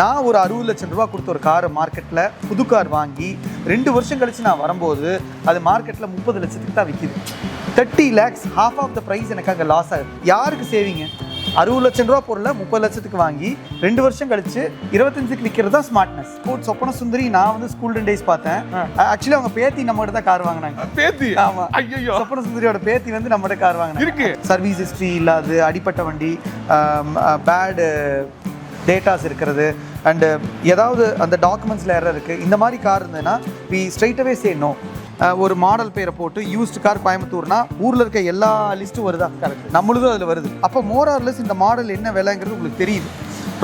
நான் ஒரு 60 லட்சம் ரூபா கொடுத்த ஒரு காரை மார்க்கெட்டில் புது கார் வாங்கி 2 வருஷம் கழிச்சு நான் வரும்போது அது மார்க்கெட்டில் 30 லட்சத்துக்கு தான் விற்கிது. 30 lakhs, half of the price எனக்கு அங்கே லாஸ் ஆகுது. யாருக்கு சேவிங்க? 60 லட்சம் ரூபா பொருளை 30 லட்சத்துக்கு வாங்கி 2 வருஷம் கழிச்சு 25க்கு விற்கிறது தான் ஸ்மார்ட்னஸ். சொப்பன சுந்தரி நான் வந்து ஸ்கூல் டேஸ் பார்த்தேன். ஆக்சுவலி அவங்க பேத்தி நம்மகிட்ட தான் கார் வாங்கினாங்க. பேத்தி? ஆமா. ஐயோ. சொப்பன சுந்தரியோட பேத்தி வந்து நம்மகிட்ட கார் வாங்கினாங்க. இருக்கு. சர்வீஸ் ஹிஸ்ட்ரி இல்லாது, அடிப்பட்ட வண்டி, பேடு டேட்டாஸ் இருக்கிறது, அண்டு ஏதாவது அந்த டாக்குமெண்ட்ஸில் எரர் இருக்குது, இந்த மாதிரி கார் இருந்ததுன்னா we straight away say no. ஒரு மாடல் பேரை போட்டு யூஸ்டு கார் கோயம்புத்தூர்னா ஊரில் இருக்க எல்லா லிஸ்ட்டும் வருதா? கரெக்ட். நம்மளுதும் அதில் வருது. அப்போ மோரார்லெஸ் இந்த மாடல் என்ன விலைங்கிறது உங்களுக்கு தெரியுது.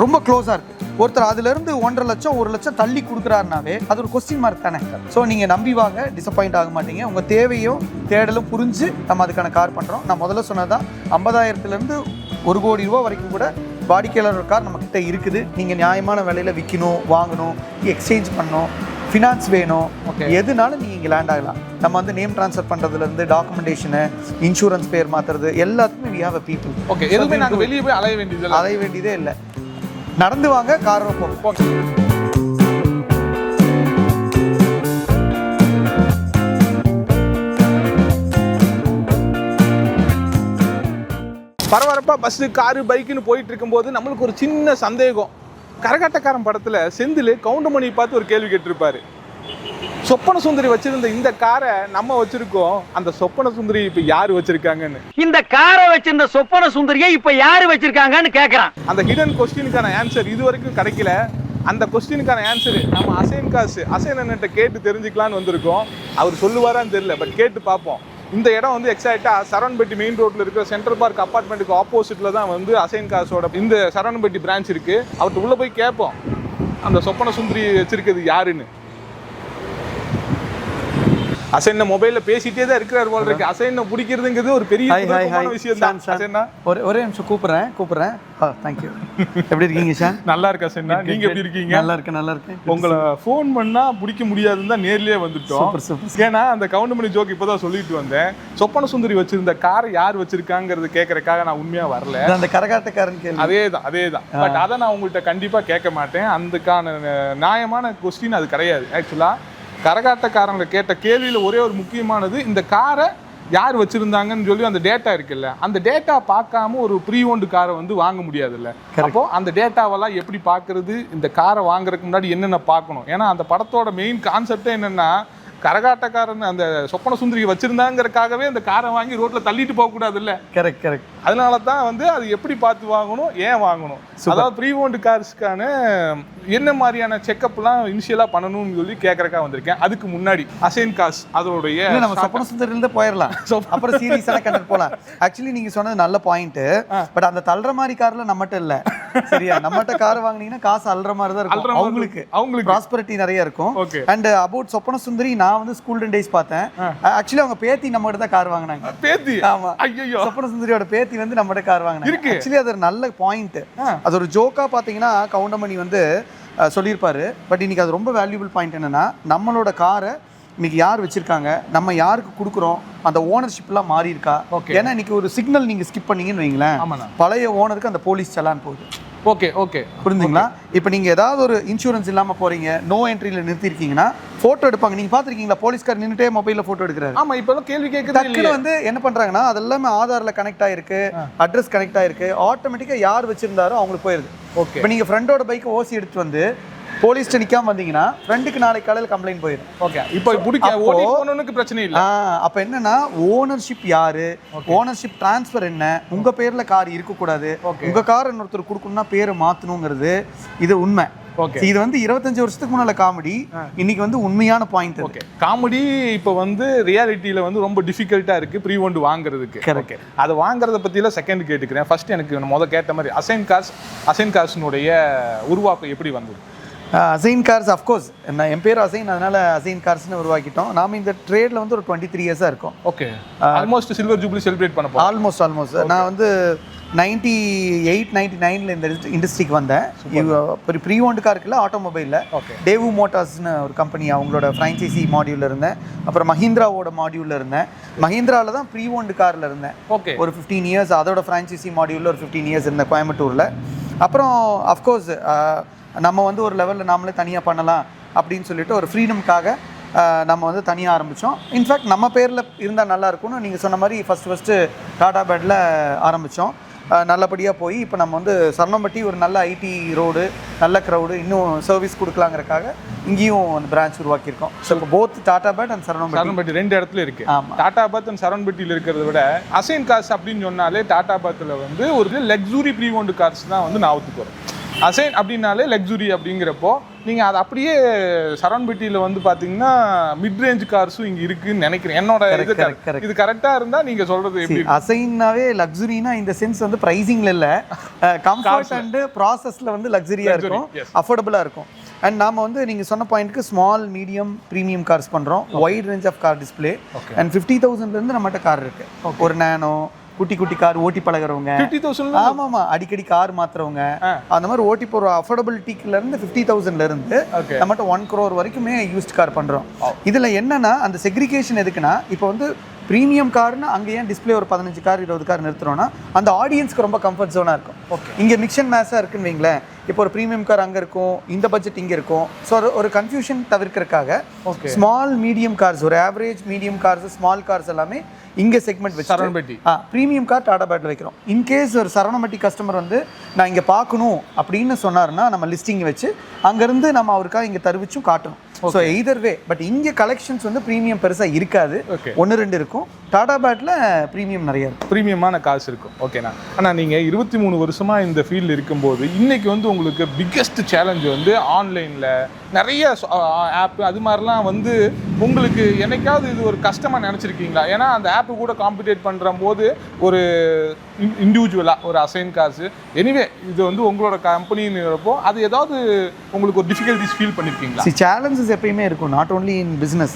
ரொம்ப க்ளோஸாக இருக்குது. ஒருத்தர் அதுலேருந்து 1.5 லட்சம் 1 லட்சம் தள்ளி கொடுக்குறாருனாவே அது ஒரு கொஸ்டின் மார்க் தானே. ஸோ நீங்கள் நம்பி வாங்க, டிசப்பாயிண்ட் ஆக மாட்டீங்க. உங்கள் தேவையும் தேடலும் புரிஞ்சு நம்ம அதுக்கான கார் பண்ணுறோம். நான் முதல்ல சொன்னதான் 50,000 1 கோடி ரூபா வரைக்கும் கூட வாடிக்கையாளர் கார் நம்மக்கிட்ட இருக்குது. நீங்கள் நியாயமான விலையில் விற்கணும், வாங்கணும், எக்ஸ்சேஞ்ச் பண்ணணும், ஃபினான்ஸ் வேணும், எதுனாலும் நீங்கள் இங்கே லேண்ட் ஆகலாம். நம்ம வந்து நேம் ட்ரான்ஸ்ஃபர் பண்ணுறதுலேருந்து டாக்குமெண்டேஷனு, இன்சூரன்ஸ் பேர் மாற்றுறது எல்லாத்துக்குமே we have a people. Okay. எதுவுமே நாங்கள் வெளியே போய் அலைய வேண்டியதே இல்லை. நடந்து வாங்க, கார் வைப்போம். ஓகே. பரபரப்பாக பஸ்ஸு, காரு, பைக்குன்னு போயிட்டு இருக்கும்போது நம்மளுக்கு ஒரு சின்ன சந்தேகம். கரகாட்டக்காரன் படத்தில் செந்தில் கவுண்டமணி பார்த்து ஒரு கேள்வி கேட்டிருப்பாரு. சொப்பன சுந்தரி வச்சிருந்த இந்த காரை நம்ம வச்சிருக்கோம், அந்த சொப்பன சுந்தரி இப்ப யாரு வச்சிருக்காங்கன்னு. இந்த காரை வச்சிருந்த சொப்பன சுந்தரியை இப்ப யாரு வச்சிருக்காங்கன்னு கேக்குறான். அந்த ஹிடன் கொஸ்டினுக்கான ஆன்சர் இது வரைக்கும் கிடைக்கல. அந்த கொஸ்டினுக்கான ஆன்சர் நம்ம அசைன் அண்ணன்ட்ட கேட்டு தெரிஞ்சுக்கலான்னு வந்திருக்கோம். அவர் சொல்லுவாரான்னு தெரியல, பட் கேட்டு பார்ப்போம். இந்த இடம் வந்து எக்ஸாக்டா சரவணப்பட்டி மெயின் ரோட்ல இருக்கிற சென்ட்ரல் பார்க் அப்பார்ட்மெண்ட்டுக்கு ஆப்போசிட்ல தான் வந்து அசைன் காசோட இந்த சரவணப்பட்டி பிரான்ச் இருக்கு. அவர்கிட்ட உள்ள போய் கேட்போம் அந்த சொப்பன சுந்தரி வச்சிருக்கிறது யாருன்னு. அசைன் மொபைல்ல பேசிட்டே தான் இருக்கிறார் போல இருக்கு. அசைன் பிடிக்கிறதுங்கிறது ஒரு பெரிய விஷயம் தான். ஒரே நிமிஷம் கூப்பிடுறேன். தேங்க்யூ. எப்படி இருக்கீங்க சார்? நல்லா இருக்கா சார்? நீங்க எப்படி இருக்கீங்க? நல்லா இருக்கேன். உங்களை ஃபோன் பண்ணா பிடிக்க முடியாதுன்னு தான் நேர்லயே வந்துட்டோம். ஏன்னா அந்த கவுண்டமணி ஜோக் இப்பதான் சொல்லிட்டு வந்தேன். சொப்பன சுந்தரி வச்சிருந்த காரை யார் வச்சிருக்காங்கிறது கேட்கறதுக்காக நான் உண்மையா வரல. அந்த கரகாட்டக்காரன் கேள்வி அதேதான். பட் அதை நான் உங்கள்கிட்ட கண்டிப்பா கேட்க மாட்டேன். அதுக்கான நியாயமான கொஸ்டின் அது கிடையாது. ஆக்சுவலா கரகாட்டக்காரங்க கேட்ட கேள்வியில் ஒரே ஒரு முக்கியமானது, இந்த காரை யார் வச்சிருந்தாங்கன்னு சொல்லி அந்த டேட்டா இருக்குல்ல, அந்த டேட்டா பார்க்காம ஒரு ப்ரீ ஓன்டு காரை வந்து வாங்க முடியாதுல்ல. அப்போ அந்த டேட்டாவெல்லாம் எப்படி பார்க்கறது, இந்த காரை வாங்குறதுக்கு முன்னாடி என்னென்ன பார்க்கணும். ஏன்னா அந்த படத்தோட மெயின் கான்செப்டே என்னன்னா, கரகாட்டக்காரன் அந்த சொப்பன சுந்தரி வச்சிருந்தாங்கிறதுக்காகவே அந்த காரை வாங்கி ரோட்ல தள்ளிட்டு போக கூடாது இல்ல. கரெக்ட். அதனால தான் வந்து அது எப்படி பார்த்து வாங்கணும், ஏன் வாங்கணும், அதாவது ப்ரீ ஓன்டு கார்ஸ்க்கான என்ன மாதிரியான செக்அப்லாம் இனிஷியலா பண்ணணும்னு சொல்லி கேட்கறக்கா வந்திருக்கேன். அதுக்கு முன்னாடி அசைன் காஸ் அதோடைய நம்ம சொப்பன சுந்தரிலிருந்து போயிடலாம், அப்புறம் சீரியஸான கண்டென்ட் போலாம். ஆக்சுவலி நீங்க சொன்னது நல்ல பாயிண்ட். பட் அந்த தள்ளுற மாதிரி கார்ல நம்மகிட்ட இல்ல. சரியா? நம்மகிட்ட கார் வாங்கினீங்கன்னா காசு அல்ற மாதிரி தான் இருக்கும். அவங்களுக்கு ப்ராஸ்பரிட்டி நிறைய இருக்கும். அண்ட் அபவுட் சொப்பன சுந்தரி நான் வந்து ஸ்கூல் டேஸ் பார்த்தேன். ஆக்சுவலி அவங்க பேத்தி நம்மகிட்ட தான் கார் வாங்கினாங்க. பேத்தி? ஆமா. ஐயோ. சொப்பன சுந்தரியோட பேத்தி வந்து நம்மகிட்ட கார் வாங்கினாங்க. ஆக்சுவலி அது ஒரு நல்ல பாயிண்ட். அது ஒரு ஜோக்கா பாத்தீங்கன்னா கவுண்டமணி வந்து சொல்லியிருப்பாரு. பட் இன்னைக்கு அது ரொம்ப வேல்யூபிள் பாயிண்ட். என்னன்னா, நம்மளோட காரை இன்னைக்கு யார் வச்சிருக்காங்க, நம்ம யாருக்கு கொடுக்குறோம், அந்த ஓனர்ஷிப்லாம் மாறி இருக்கா. ஏன்னா இன்னைக்கு ஒரு சிக்னல் நீங்க ஸ்கிப் பண்ணீங்கன்னு வைங்களேன், பழைய ஓனருக்கு அந்த போலீஸ் சலான் போகுது. ஓகே புரிஞ்சுங்களா? இப்போ நீங்க ஏதாவது ஒரு இன்சூரன்ஸ் இல்லாம போறீங்க, நோ என்ட்ரியில நிறுத்திருக்கீங்கன்னா போட்டோ எடுப்பாங்க. நீங்க பாத்திருக்கீங்களா, போலீஸ்கார் நின்னுட்டே மொபைல்ல போட்டோ எடுக்கிறாரு. ஆமா. இப்போ கேள்வி கேட்கறது வந்து என்ன பண்றாங்கன்னா, அதெல்லாமே ஆதார்ல கனெக்ட் ஆயிருக்கு, அட்ரஸ் கனெக்ட் ஆயிருக்கு, ஆட்டோமேட்டிக்கா யார் வச்சிருந்தாரோ அவங்களுக்கு போயிருது. இப்போ நீங்க ஃப்ரெண்டோட பைக் ஓசி எடுத்து வந்து போலீஸ் நிக்காம வந்தீங்கன்னா ஃப்ரெண்டுக்கு நாளைக்கு காலையில் கம்ப்ளைண்ட் போயிடும். ஓகே. இப்போ ஓனருக்கு பிரச்சனை இல்லை. அப்ப என்னன்னா, ஓனர்ஷிப் யாரு, ஓனர்ஷிப் டிரான்ஸ்ஃபர் என்ன, உங்க பேர்ல கார் இருக்கக்கூடாது, உங்க கார் இன்னொருத்தர் கொடுக்கணும்னா பேரை மாத்தணுங்கிறது இது உண்மை. இது வந்து 25 வருஷத்துக்கு முன்னால காமெடி, இன்னைக்கு வந்து உண்மையான பாயிண்ட். ஓகே. காமெடி இப்போ வந்து ரியாலிட்டியில வந்து ரொம்ப டிஃபிகல்ட்டா இருக்கு ப்ரீ ஓன்டு வாங்குறதுக்கு. ஓகே. அதை வாங்குறத பத்தியெல்லாம் செகண்ட் கேட்டுக்கிறேன். ஃபர்ஸ்ட் எனக்கு முதல்ல கேட்ட மாதிரி அசைன் கார்ஸ்னுடைய உருவாக்கம் எப்படி வந்தது? அசைன் கார்ஸ் அஃப்கோர்ஸ், என் பேர் அசைன், அதனால அசைன் கார்ஸ்னு உருவாக்கிட்டோம். நாம இந்த ட்ரேட்ல வந்து ஒரு 23 இயர்ஸா இருக்கோம். Okay. Almost silver jubilee celebrate பண்ண போறோம். ஆல்மோஸ்ட் நான் வந்து 98-99 இந்த இண்டஸ்ட்ரிக்கு வந்தேன். ஒரு ப்ரீ ஓன்டு கார் இருக்குல்ல, ஆட்டோமொபைலில் டேவு மோட்டார்ஸ்னு ஒரு கம்பெனி, அவங்களோட ஃப்ரான்ச்சைசி மாடியூலில் இருந்தேன். அப்புறம் மஹிந்திராவோட மாடியூலில் இருந்தேன். மஹிந்திராவில் தான் ப்ரீ ஓன்டு காரில் இருந்தேன். ஒரு 15 இயர்ஸ். அதோட ஃப்ரான்ச்சைசி மாடியூலில் ஒரு 15 இயர்ஸ் இருந்தேன் கோயம்புத்தூரில். அப்புறம் அஃப்கோர்ஸ் நம்ம வந்து ஒரு லெவலில் நாமளே தனியாக பண்ணலாம் அப்படின்னு சொல்லிட்டு ஒரு ஃப்ரீடம்காக நம்ம வந்து தனியாக ஆரம்பித்தோம். இன்ஃபேக்ட் நம்ம பேரில் இருந்தால் நல்லா இருக்கும்னு நீங்கள் சொன்ன மாதிரி ஃபஸ்ட்டு டாடா பேட்டில் ஆரம்பித்தோம். நல்லபடியாக போய் இப்போ நம்ம வந்து சரணம்பட்டி ஒரு நல்ல ஐடி ரோடு, நல்ல க்ரௌடு, இன்னும் சர்வீஸ் கொடுக்கலாங்கிறக்காக இங்கேயும் அந்த பிரான்ச் உருவாக்கியிருக்கோம். ஸோ இப்போ both Tatabad and Saravanampatti 2 இடத்துல இருக்கு. டாடா பாத் அண்ட் சரவணம்பட்டியில் இருக்கிறத விட அசைன் கார்ஸ் அப்படின்னு சொன்னாலே டாடா பாத்தில் வந்து ஒரு லக்ஸுரி ப்ரீ ஓன்டு கார்ஸ் தான் வந்து ஞாபகத்துக்கு வரும். அசைன் அப்படின்னாலே லக்ஸுரி அப்படிங்கிறப்போ நீங்கள் அதை அப்படியே சரவணம்பட்டியில் வந்து பார்த்தீங்கன்னா மிட் ரேஞ்ச் கார்ஸும் இங்கே இருக்குன்னு நினைக்கிறேன். என்னோட இது கரெக்டாக இருந்தால் நீங்கள் சொல்கிறது எப்படி? அசைன்னாவே லக்ஸுரினா இந்த சென்ஸ் வந்து ப்ரைஸிங்கில் இல்லை, கம்ஃபர்ட் அண்டு ப்ராசஸில் வந்து லக்ஸுரியாக இருக்கும், அஃபோர்டபுளாக இருக்கும். அண்ட் நாம வந்து நீங்கள் சொன்ன பாயிண்ட்க்கு ஸ்மால் மீடியம் ப்ரீமியம் கார்ஸ் பண்ணுறோம். Wide range of car display and 50,000லேருந்து நம்மகிட்ட கார் இருக்குது. ஒரு நேனோ, குட்டி கார் ஓட்டி பழகிறவங்க, 50,000 ஆமாமா அடிக்கடி கார் மாத்துறவங்க, அந்த மாதிரி ஓட்டி போகிற அஃபோர்டபிலிட்டில இருந்து 50,000ல இருந்து நம்மகிட்ட 1 crore வரைக்குமே யூஸ்ட் கார் பண்றோம். இதுல என்னன்னா அந்த செக்ரிகேஷன் எதுக்குன்னா, இப்போ வந்து ப்ரீமியம் கார்னு அங்கே ஏன் டிஸ்பிளே ஒரு 15 கார் 20 கார் நிறுத்துறோம்னா அந்த ஆடியன்ஸ்க்கு ரொம்ப கம்ஃபர்ட் ஜோனாக இருக்கும். இங்கே மிக்ஸ் அண்ட் மேட்சாக இருக்குன்னு வைங்களேன். இப்போ ஒரு ப்ரீமியம் கார் அங்கே இருக்கும், இந்த பட்ஜெட் இங்கே இருக்கும். ஸோ ஒரு கன்ஃபியூஷன் தவிர்க்கிறதுக்காக ஸ்மால் மீடியம் கார்ஸ், ஒரு average medium cars, small cars எல்லாமே இங்கே செக்மெண்ட் வச்சு Saravanampatti premium car Tata battle வைக்கிறோம். இன்கேஸ் ஒரு சரவணம்பட்டி கஸ்டமர் வந்து நான் இங்கே பார்க்கணும் அப்படின்னு சொன்னார்னா நம்ம லிஸ்டிங் வச்சு அங்கேருந்து நம்ம அவருக்காக இங்கே தருவிச்சும் காட்டணும். So either way. பட் இங்கே கலெக்ஷன்ஸ் வந்து ப்ரீமியம் பெருசாக இருக்காது, 1-2 இருக்கும். டாடா பேட்டில் ப்ரீமியம் நிறைய இருக்கும், ப்ரீமியமான காசு இருக்கும். ஓகேண்ணா. ஆனால் நீங்கள் 23 வருஷமாக இந்த ஃபீல்டு இருக்கும்போது இன்னைக்கு வந்து உங்களுக்கு பிக்கெஸ்ட் சேலஞ்சு வந்து ஆன்லைனில் நிறைய ஆப்பு அது மாதிரிலாம் வந்து உங்களுக்கு என்னைக்காவது இது ஒரு கஷ்டமாக நினச்சிருக்கீங்களா? ஏன்னா அந்த ஆப்பு கூட காம்படிட் பண்ணுற போது ஒரு இண்டிவிஜுவலாக ஒரு அசைன் காசு எனிவே இது வந்து உங்களோட கம்பெனிங்கிறப்போ அது ஏதாவது உங்களுக்கு ஒரு டிஃபிகல்ட்டிஸ் ஃபீல் பண்ணியிருக்கீங்களா? சேலஞ்சஸ் எப்பயுமே இருக்கும், நாட் ஓன்லி இன் பிஸ்னஸ்,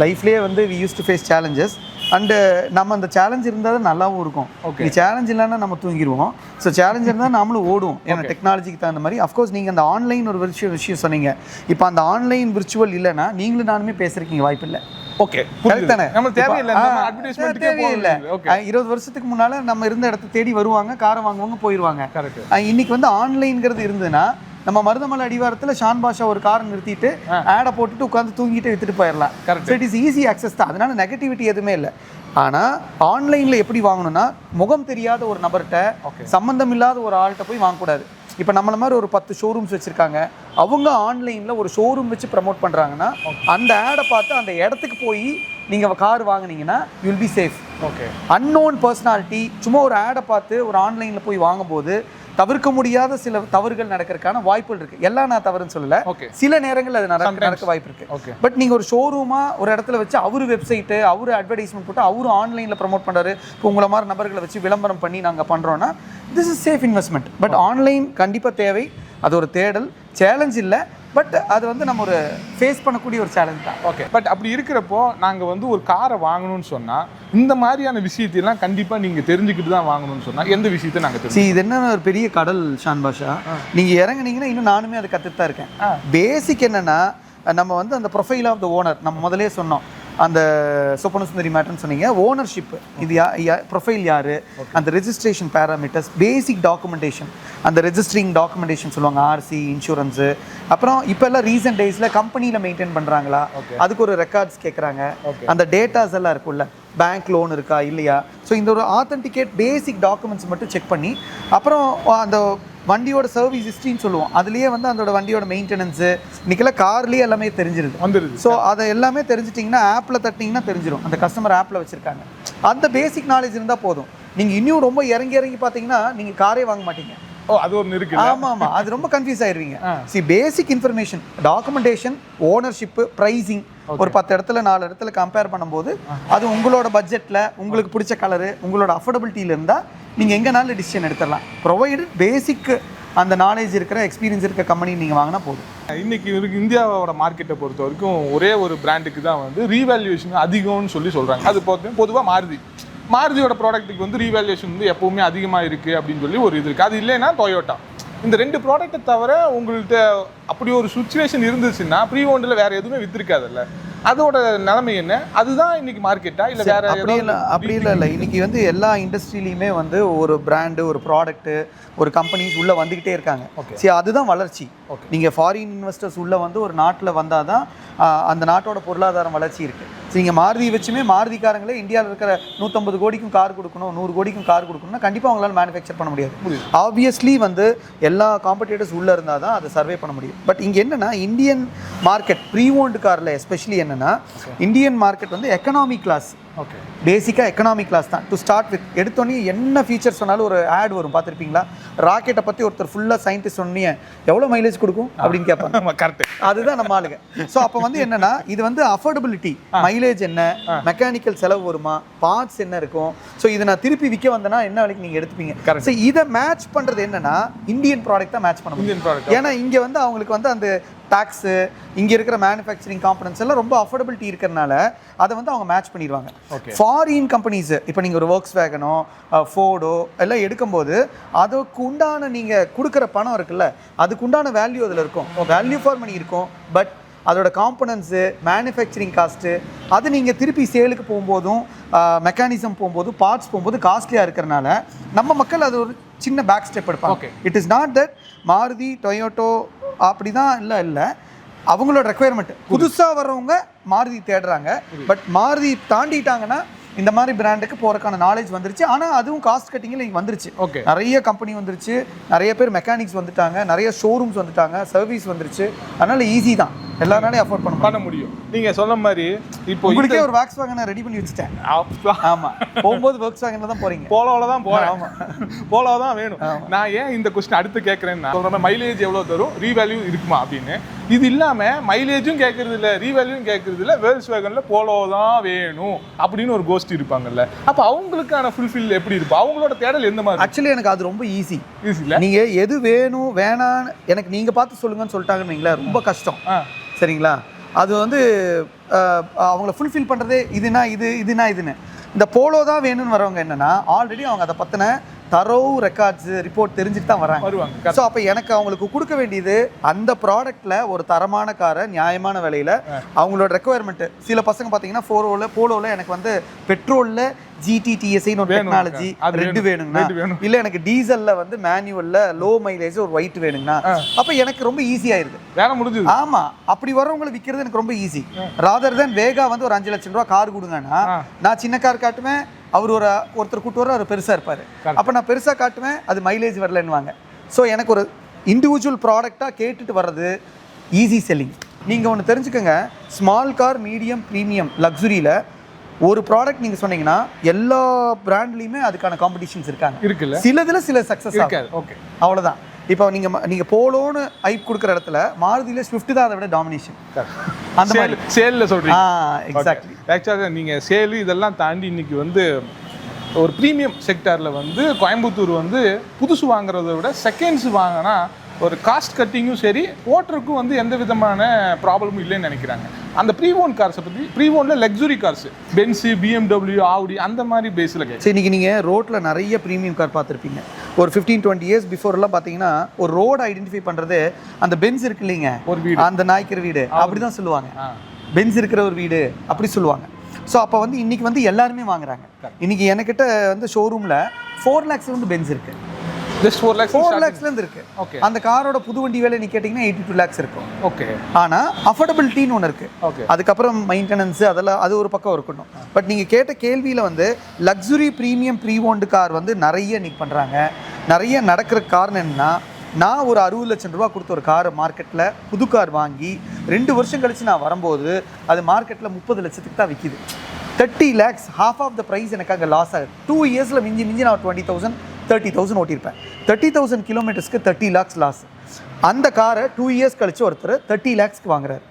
லைஃப்லேயே வந்து we use to face challenges. And நம்ம அந்த சேலஞ்ச் இருந்தால் தான் நல்லாவும் இருக்கும். ஓகே, சேலஞ்ச் இல்லைன்னா நம்ம தூங்கிடுவோம். ஸோ சேலஞ்ச் இருந்தால் நம்மளும் ஓடுவோம், ஏன்னா டெக்னாலஜிக்கு தகுந்த மாதிரி. அஃப்கோர்ஸ் நீங்கள் அந்த ஆன்லைன் ஒரு விஷயம் சொன்னீங்க. இப்போ அந்த ஆன்லைன் விர்ச்சுவல் இல்லைன்னா நீங்களும் நானுமே பேசுறதுக்கு வாய்ப்பு இல்லை. ஓகே, கரெக்டானே. நம்ம தேவையில்லை, தேவையில்லை. 20 வருஷத்துக்கு முன்னால நம்ம இருந்த இடத்த தேடி வருவாங்க, காரை வாங்குவாங்க, போயிடுவாங்க. இன்னைக்கு வந்து ஆன்லைன்ங்கிறது இருந்ததுன்னா நம்ம மருதமலை அடிவாரத்தில் ஷான் பாஷா ஒரு காரை நிறுத்திட்டு ஆடை போட்டுட்டு உட்காந்து தூங்கிட்டு வித்துட்டு போயிடலாம். இட் இஸ் ஈஸி ஆக்சஸ் தான், அதனால நெகட்டிவிட்டி எதுவுமே இல்லை. ஆனால் ஆன்லைனில் எப்படி வாங்கணும்னா முகம் தெரியாத ஒரு நபர்கிட்ட, சம்மந்தம் இல்லாத ஒரு ஆள்கிட்ட போய் வாங்கக்கூடாது. இப்போ நம்மள மாதிரி ஒரு 10 ஷோரூம்ஸ் வச்சுருக்காங்க, அவங்க ஆன்லைனில் ஒரு ஷோரூம் வச்சு ப்ரமோட் பண்ணுறாங்கன்னா அந்த ஆடை பார்த்து அந்த இடத்துக்கு போய் நீங்கள் கார் வாங்கினீங்கன்னா you will be safe. Okay, unknown personality சும்மா ஒரு ஆடை பார்த்து ஒரு ஆன்லைனில் போய் வாங்கும்போது தவிர்க்க முடியாத சில தவறுகள் நடக்கிறதுக்கான வாய்ப்புகள் இருக்குது. எல்லாம் நான் தவறுன்னு சொல்லலை, சில நேரங்களில் அது நடக்க வாய்ப்பு இருக்குது. பட் நீங்கள் ஒரு ஷோரூமாக ஒரு இடத்துல வச்சு அவரு வெப்சைட்டு, அவரு அட்வர்டைஸ்மெண்ட் போட்டு அவரு ஆன்லைனில் ப்ரமோட் பண்ணுறாரு, இப்போ உங்களை மாதிரி நபர்களை வச்சு விளம்பரம் பண்ணி நாங்கள் பண்ணுறோன்னா this is safe investment. But online கண்டிப்பாக தேவை, அது ஒரு தேடல், சேலஞ்ச் இல்லை. பட் அது வந்து நம்ம ஒரு ஃபேஸ் பண்ணக்கூடிய ஒரு சேலஞ்ச் தான். ஓகே, பட் அப்படி இருக்கிறப்போ நாங்கள் வந்து ஒரு காரை வாங்கணும்னு சொன்னால் இந்த மாதிரியான விஷயத்தையெல்லாம் கண்டிப்பாக நீங்கள் தெரிஞ்சுக்கிட்டு தான் வாங்கணும்னு சொன்னால் எந்த விஷயத்தை நாங்கள் தெரிஞ்சு? இது என்ன ஒரு பெரிய கடல் ஷான் பாஷா, நீங்கள் இறங்குனீங்கன்னா இன்னும் நானுமே அதை கற்றுட்டு தான் இருக்கேன். பேசிக் என்னென்னா நம்ம வந்து அந்த ப்ரொஃபைல் ஆஃப் த ஓனர் நம்ம முதலே சொன்னோம். அந்த சொப்பனசுந்தரி மேட்டர்னு சொன்னீங்க, ஓனர்ஷிப், இது ப்ரொஃபைல் யார், அந்த ரெஜிஸ்ட்ரேஷன் பேராமீட்டர்ஸ், பேசிக் டாக்குமெண்டேஷன், அந்த ரெஜிஸ்ட்ரிங் டாக்குமெண்டேஷன் சொல்லுவாங்க, ஆர்சி, இன்சூரன்ஸு. அப்புறம் இப்போ எல்லாம் ரீசெண்ட் டேஸில் கம்பெனியில் மெயின்டைன் பண்ணுறாங்களா, அதுக்கு ஒரு ரெக்கார்ட்ஸ் கேட்குறாங்க. அந்த டேட்டாஸ் எல்லாம் இருக்குல்ல, பேங்க் லோன் இருக்கா இல்லையா. ஸோ இந்த ஒரு ஆத்தென்டிகேட் பேசிக் டாக்குமெண்ட்ஸ் மட்டும் செக் பண்ணி அப்புறம் அந்த வண்டியோட சர்வீஸ் ஹிஸ்ட்ரின்னு சொல்லுவோம், அதுலேயே வந்து அதோட வண்டியோட மெயின்டெனன்ஸு இன்றைக்கெல்லாம் கார்லேயே எல்லாமே வந்துடுது. ஸோ அதை எல்லாமே தெரிஞ்சிட்டிங்கன்னா ஆப்பில் தட்டிங்கன்னா தெரிஞ்சிடும், அந்த கஸ்டமர் ஆப்பில் வச்சுருக்காங்க. அந்த பேசிக் நாலேஜ் இருந்தால் போதும். நீங்கள் இன்னும் ரொம்ப இறங்கி பார்த்தீங்கன்னா நீங்கள் காரே வாங்க மாட்டீங்க. அது ஒன்று இருக்கு. ஆமாம், அது ரொம்ப கன்ஃபியூஸ் ஆயிடுவீங்க. பேசிக் இன்ஃபர்மேஷன், டாக்குமெண்டேஷன், ஓனர்ஷிப்பு, ப்ரைஸிங், ஒரு 10 இடத்துல 4 இடத்துல கம்பேர் பண்ணும்போது அது உங்களோட பட்ஜெட்டில் உங்களுக்கு பிடிச்ச கலரு, உங்களோட அஃபோர்டபிலிட்டியில் இருந்தால் நீங்கள் எங்கேனாலும் டிசிஷன் எடுத்துடலாம். ப்ரொவைடட் பேசிக் அந்த நாலேஜ் இருக்கிற எக்ஸ்பீரியன்ஸ் இருக்க கம்பெனி நீங்கள் வாங்கினா போதும். இன்னைக்கு இந்தியாவோட மார்க்கெட்டை பொறுத்த வரைக்கும் ஒரே ஒரு பிராண்டுக்கு தான் வந்து ரீவேல்யூவேஷன் அதிகம்னு சொல்கிறாங்க. அது பொதுவாக மாருதியோட ப்ராடக்ட்டுக்கு வந்து ரீவேல்யூவேஷன் வந்து எப்போவுமே அதிகமாக இருக்குது அப்படின்னு சொல்லி ஒரு இது இருக்குது. அது இல்லைன்னா டொயோட்டா. இந்த 2 ப்ராடக்ட்டை தவிர உங்கள்கிட்ட அப்படி ஒரு சுச்சுவேஷன் இருந்துச்சுன்னா ப்ரீ ஓண்டில் வேறு எதுவுமே விற்றுருக்காதுல்ல. அதோட நிலைமை என்ன? அதுதான் இன்னைக்கு மார்க்கெட்டா இல்லை வேற? அப்படி இல்லை. இன்னைக்கு வந்து எல்லா இண்டஸ்ட்ரியிலையுமே வந்து ஒரு பிராண்டு, ஒரு ப்ராடக்ட்டு, ஒரு கம்பெனிஸ் உள்ளே வந்துக்கிட்டே இருக்காங்க. சரி, அதுதான் வளர்ச்சி. நீங்கள் ஃபாரின் இன்வெஸ்டர்ஸ் உள்ளே வந்து ஒரு நாட்டில் வந்தால் தான் அந்த நாட்டோட பொருளாதாரம் வளர்ச்சி இருக்குது. சரி, நீங்கள் மாருதி வச்சுமே மாருதிக்காரங்களே இந்தியாவில் இருக்கிற 150 கோடிக்கும் கார் கொடுக்கணும், 100 கோடிக்கும் கார் கொடுக்கணும்னா கண்டிப்பாக அவங்களால மேனுஃபேக்சர் பண்ண முடியாது. ஆப்வியஸ்லி வந்து எல்லா காம்படிட்டர்ஸ் உள்ளே இருந்தால் தான் அதை சர்வே பண்ண முடியும். பட் இங்கே என்னென்னா, இந்தியன் மார்க்கெட் ப்ரீ ஓன்டு காரில் எஸ்பெஷலி என்னென்னா, இந்தியன் மார்க்கெட் வந்து எக்கனாமிக் கிளாஸ். ஓகே, பேசிக்காக எக்கனாமிக் கிளாஸ் தான் டு ஸ்டார்ட் வித். எடுத்தோன்னே என்ன ஃபீச்சர்ஸ் சொன்னாலும் ஒரு ஆட் வரும், பார்த்துருப்பீங்களா? ராக்கெட்டை பற்றி ஒருத்தர் ஃபுல்லாக சயின்டிஸ்ட் சொன்னீங்க, எவ்வளோ மைலேஜ் கொடுக்கும் அப்படின்னு கேட்பாங்க. கரெக்ட், அதுதான் நம்ம ஆளுங்க. ஸோ அப்போ வந்து என்னன்னா, இது வந்து அஃபோர்டபிலிட்டி, மைலேஜ் என்ன, மெக்கானிக்கல் செலவு வருமா, பார்ட்ஸ் என்ன இருக்கும், ஸோ இதை நான் திருப்பி விற்க வந்தேன்னா என்ன விலைக்கு நீங்கள் எடுத்துப்பீங்க. ஸோ இதை மேட்ச் பண்ணுறது என்னன்னா, இந்தியன் ப்ராடக்ட் தான் மேட்ச் பண்ண முடியும். ஏன்னா இங்கே வந்து அவங்களுக்கு வந்து அந்த டாக்ஸு, இங்கே இருக்கிற மேனுஃபேக்சரிங் காம்பனன்ட்ஸ் எல்லாம் ரொம்ப அஃபோர்டபிலிட்டி இருக்கிறனால அதை வந்து அவங்க மேட்ச் பண்ணிடுவாங்க. ஃபாரின் கம்பெனிஸ் இப்போ நீங்கள் ஒரு ஒர்க்ஸ் வேகனோ, ஃபோர்டோ எல்லாம் எடுக்கும்போது அதுக்கு உண்டான நீங்கள் கொடுக்குற பணம் இருக்குல்ல, அதுக்கு உண்டான வேல்யூ அதில் இருக்கும், வேல்யூ ஃபார் மணி இருக்கும். பட் அதோட காம்பனன்ட்ஸு, மேனுஃபேக்சரிங் காஸ்ட்டு, அது நீங்கள் திருப்பி சேலுக்கு போகும்போதும், மெக்கானிசம் போகும்போது, பார்ட்ஸ் போகும்போது காஸ்ட்லியாக இருக்கிறனால நம்ம மக்கள் அது ஒரு சின்ன பேக் ஸ்டெப் எடுப்பாங்க. It is not that Maruti, Toyota அப்படி தான் இல்லை அவங்களோட ரெக்குயர்மெண்ட். புதுசாக வர்றவங்க மாருதி தேடுறாங்க. பட் மாருதி தாண்டிட்டாங்கன்னா இந்த மாதிரி பிராண்டுக்கு போகிறக்கான நாலேஜ் வந்துருச்சு. ஆனால் அதுவும் காஸ்ட் கட்டிங்கில் இங்கே வந்துருச்சு. நிறைய கம்பெனி வந்துருச்சு, நிறைய பேர் மெக்கானிக்ஸ் வந்துட்டாங்க, நிறைய ஷோரூம்ஸ் வந்துட்டாங்க, சர்வீஸ் வந்துருச்சு. அதனால ஈஸி தான், எல்லாராலையும் அஃபோர்ட் பண்ண முடியும். நீங்கள் சொன்ன மாதிரி இப்போ உங்களுக்கே ஒரு வாக்ஸ் வாகனை ரெடி பண்ணி வச்சுட்டேன். ஆமாம், போகும்போது ஒர்க்ஸ் வாகனில் தான் போகிறீங்க. போலோவில் தான் போகிறேன். ஆமாம், போலோவில் தான் வேணும். நான் ஏன் இந்த கொஸ்டின் அடுத்து கேட்குறேன்னா, சொல்கிற மைலேஜ் எவ்வளோ தரும், ரீவேல்யூ இருக்குமா அப்படின்னு. இது இல்லாமல் மைலேஜும் கேட்கறது இல்லை, ரீவேல்யூவும் கேட்கறது இல்லை, வேல்ஸ் வேகனில் போலோ தான் வேணும் அப்படின்னு ஒரு கோஷ்டி இருப்பாங்கல்ல. அப்போ அவங்களுக்கான ஃபுல்ஃபில் எப்படி இருக்கும், அவங்களோட தேடல் எந்த மாதிரி? ஆக்சுவலி எனக்கு அது ரொம்ப ஈஸி இல்லை. நீங்கள் எது வேணும் வேணான்னு எனக்கு நீங்கள் பார்த்து சொல்லுங்கன்னு சொல்லிட்டாங்கன்னு வைங்களேன், ரொம்ப கஷ்டம். சரிங்களா? அது வந்து அவங்கள ஃபுல்ஃபில் பண்ணுறதே இதுனா இதுன்னு. இந்த போலோ தான் வேணும்னு வரவங்க என்னென்னா, ஆல்ரெடி அவங்க அதை பற்றின தரோவ் ரெக்கார்ட்ஸ் ரிப்போர்ட் தெரிஞ்சுட்டு தான் வருவாங்க. ஸோ அப்போ எனக்கு அவங்களுக்கு கொடுக்க வேண்டியது அந்த ப்ராடக்ட்டில் ஒரு தரமான காரை நியாயமான விலையில், அவங்களோட ரெக்குவயர்மெண்ட்டு. சில பசங்க பார்த்தீங்கன்னா போலோவில் எனக்கு வந்து பெட்ரோலில் GTTSIன்னு ஒரு டெக்னாலஜி ரெட் வேணுங்கண்ணா, இல்லை எனக்கு டீசலில் வந்து மேனுவலில் லோ மைலேஜ் ஒரு ஒயிட் வேணுங்கண்ணா. அப்போ எனக்கு ரொம்ப ஈஸியாயிருது, வேலை முடிஞ்சுது. ஆமாம், அப்படி வரவங்களை விற்கிறது எனக்கு ரொம்ப ஈஸி. ராதர் தென் வேகா வந்து ஒரு 5 லட்சம் ரூபா கார் கொடுங்கன்னா, நான் சின்ன கார் காட்டுவேன், அவர் ஒருத்தர் கூட்டு வர அவர் பெருசாக இருப்பார். அப்போ நான் பெருசாக காட்டுவேன், அது மைலேஜ் வரலன்னுவாங்க. ஸோ எனக்கு ஒரு இண்டிவிஜுவல் ப்ராடக்டாக கேட்டுட்டு வர்றது ஈஸி செல்லிங். நீங்கள் ஒன்று தெரிஞ்சுக்கோங்க, ஸ்மால் கார், மீடியம், ப்ரீமியம், லக்ஸுரியில் ஒரு ப்ராடக்ட் நீங்கள் சொன்னீங்கன்னா எல்லா பிராண்ட்லேயுமே அதுக்கான காம்படிஷன்ஸ் இருக்குல்ல. சில சக்ஸஸ் ஆகாது. ஓகே, அவ்வளோதான். இப்போ நீங்கள் போலோன்னு ஐப் கொடுக்குற இடத்துல மாருதியில் ஸ்விஃப்ட் தான் அதை விட டாமினேஷன். அந்த மாதிரி சேலில் சொல்கிறீங்க. எக்ஸாக்ட்லி. ஆக்சுவலாக நீங்கள் சேலு இதெல்லாம் தாண்டி இன்னைக்கு வந்து ஒரு ப்ரீமியம் செக்டாரில் வந்து கோயம்புத்தூர் வந்து புதுசு வாங்குறத விட செகண்ட்ஸ் வாங்கினா ஒரு காஸ்ட் கட்டிங்கும் சரி, ஓட்டருக்கும் வந்து எந்த விதமான ப்ராப்ளமும் இல்லைன்னு நினைக்கிறாங்க. அந்த ப்ரீ-ஓன் கார்ஸை பற்றி, ப்ரீ-ஓனில் லக்ஸுரி கார்ஸ், பென்ஸு, BMW, ஆடி அந்த மாதிரி பேஸில் சரி. இன்றைக்கி நீங்கள் ரோட்டில் நிறைய ப்ரீமியம் கார் பார்த்துருப்பீங்க. ஒரு 15-20 இயர்ஸ் பிஃபோர்லாம் பார்த்தீங்கன்னா ஒரு ரோடு ஐடென்டிஃபை பண்ணுறது அந்த பென்ஸ் இருக்கு இல்லைங்க, ஒரு வீடு, அந்த நாய்க்கிற வீடு அப்படி தான் சொல்லுவாங்க. பென்ஸ் இருக்கிற ஒரு வீடு அப்படி சொல்லுவாங்க. ஸோ அப்போ வந்து இன்றைக்கி வந்து எல்லாருமே வாங்குறாங்க. இன்றைக்கி என்கிட்ட வந்து ஷோரூமில் 4 lakhs வந்து பென்ஸ் இருக்குது. ஜஸ்ட் 4 lakhsலேருந்து இருக்கு. ஓகே, அந்த காரோட புது வண்டி வேலை நீ கேட்டிங்கன்னா 82 lakhs இருக்கும். ஓகே, ஆனால் அஃபோர்டபிலிட்டின்னு ஒன்று இருக்குது. ஓகே, அதுக்கப்புறம் மெயின்டெனன்ஸு அதெல்லாம் அது ஒரு பக்கம் இருக்கணும். பட் நீங்கள் கேட்ட கேள்வியில் வந்து லக்ஸுரி ப்ரீமியம் ப்ரீ-ஓன்டு கார் வந்து நிறைய இன்னைக்கு பண்ணுறாங்க. நிறைய நடக்கிற காரணம் என்னன்னா, நான் ஒரு 60 லட்சம் ரூபா கொடுத்த ஒரு காரை மார்க்கெட்டில் புது கார் வாங்கி 2 வருஷம் கழித்து நான் வரும்போது அது மார்க்கெட்டில் 30 லட்சத்துக்கு தான் விற்கிது. 30 lakhs, half of the price எனக்கு அங்கே லாஸ் ஆகுது. 2 இயர்ஸில் மிஞ்சி நான் 20,000 30,000 ஓட்டியிருப்பேன். 30,000 கிலோமீட்டர்ஸ்க்கு 30 lakhs லாஸ். அந்த காரை 2 இயர்ஸ் கழிச்சு ஒருத்தர் 30 lakhsக்கு வாங்குறாரு.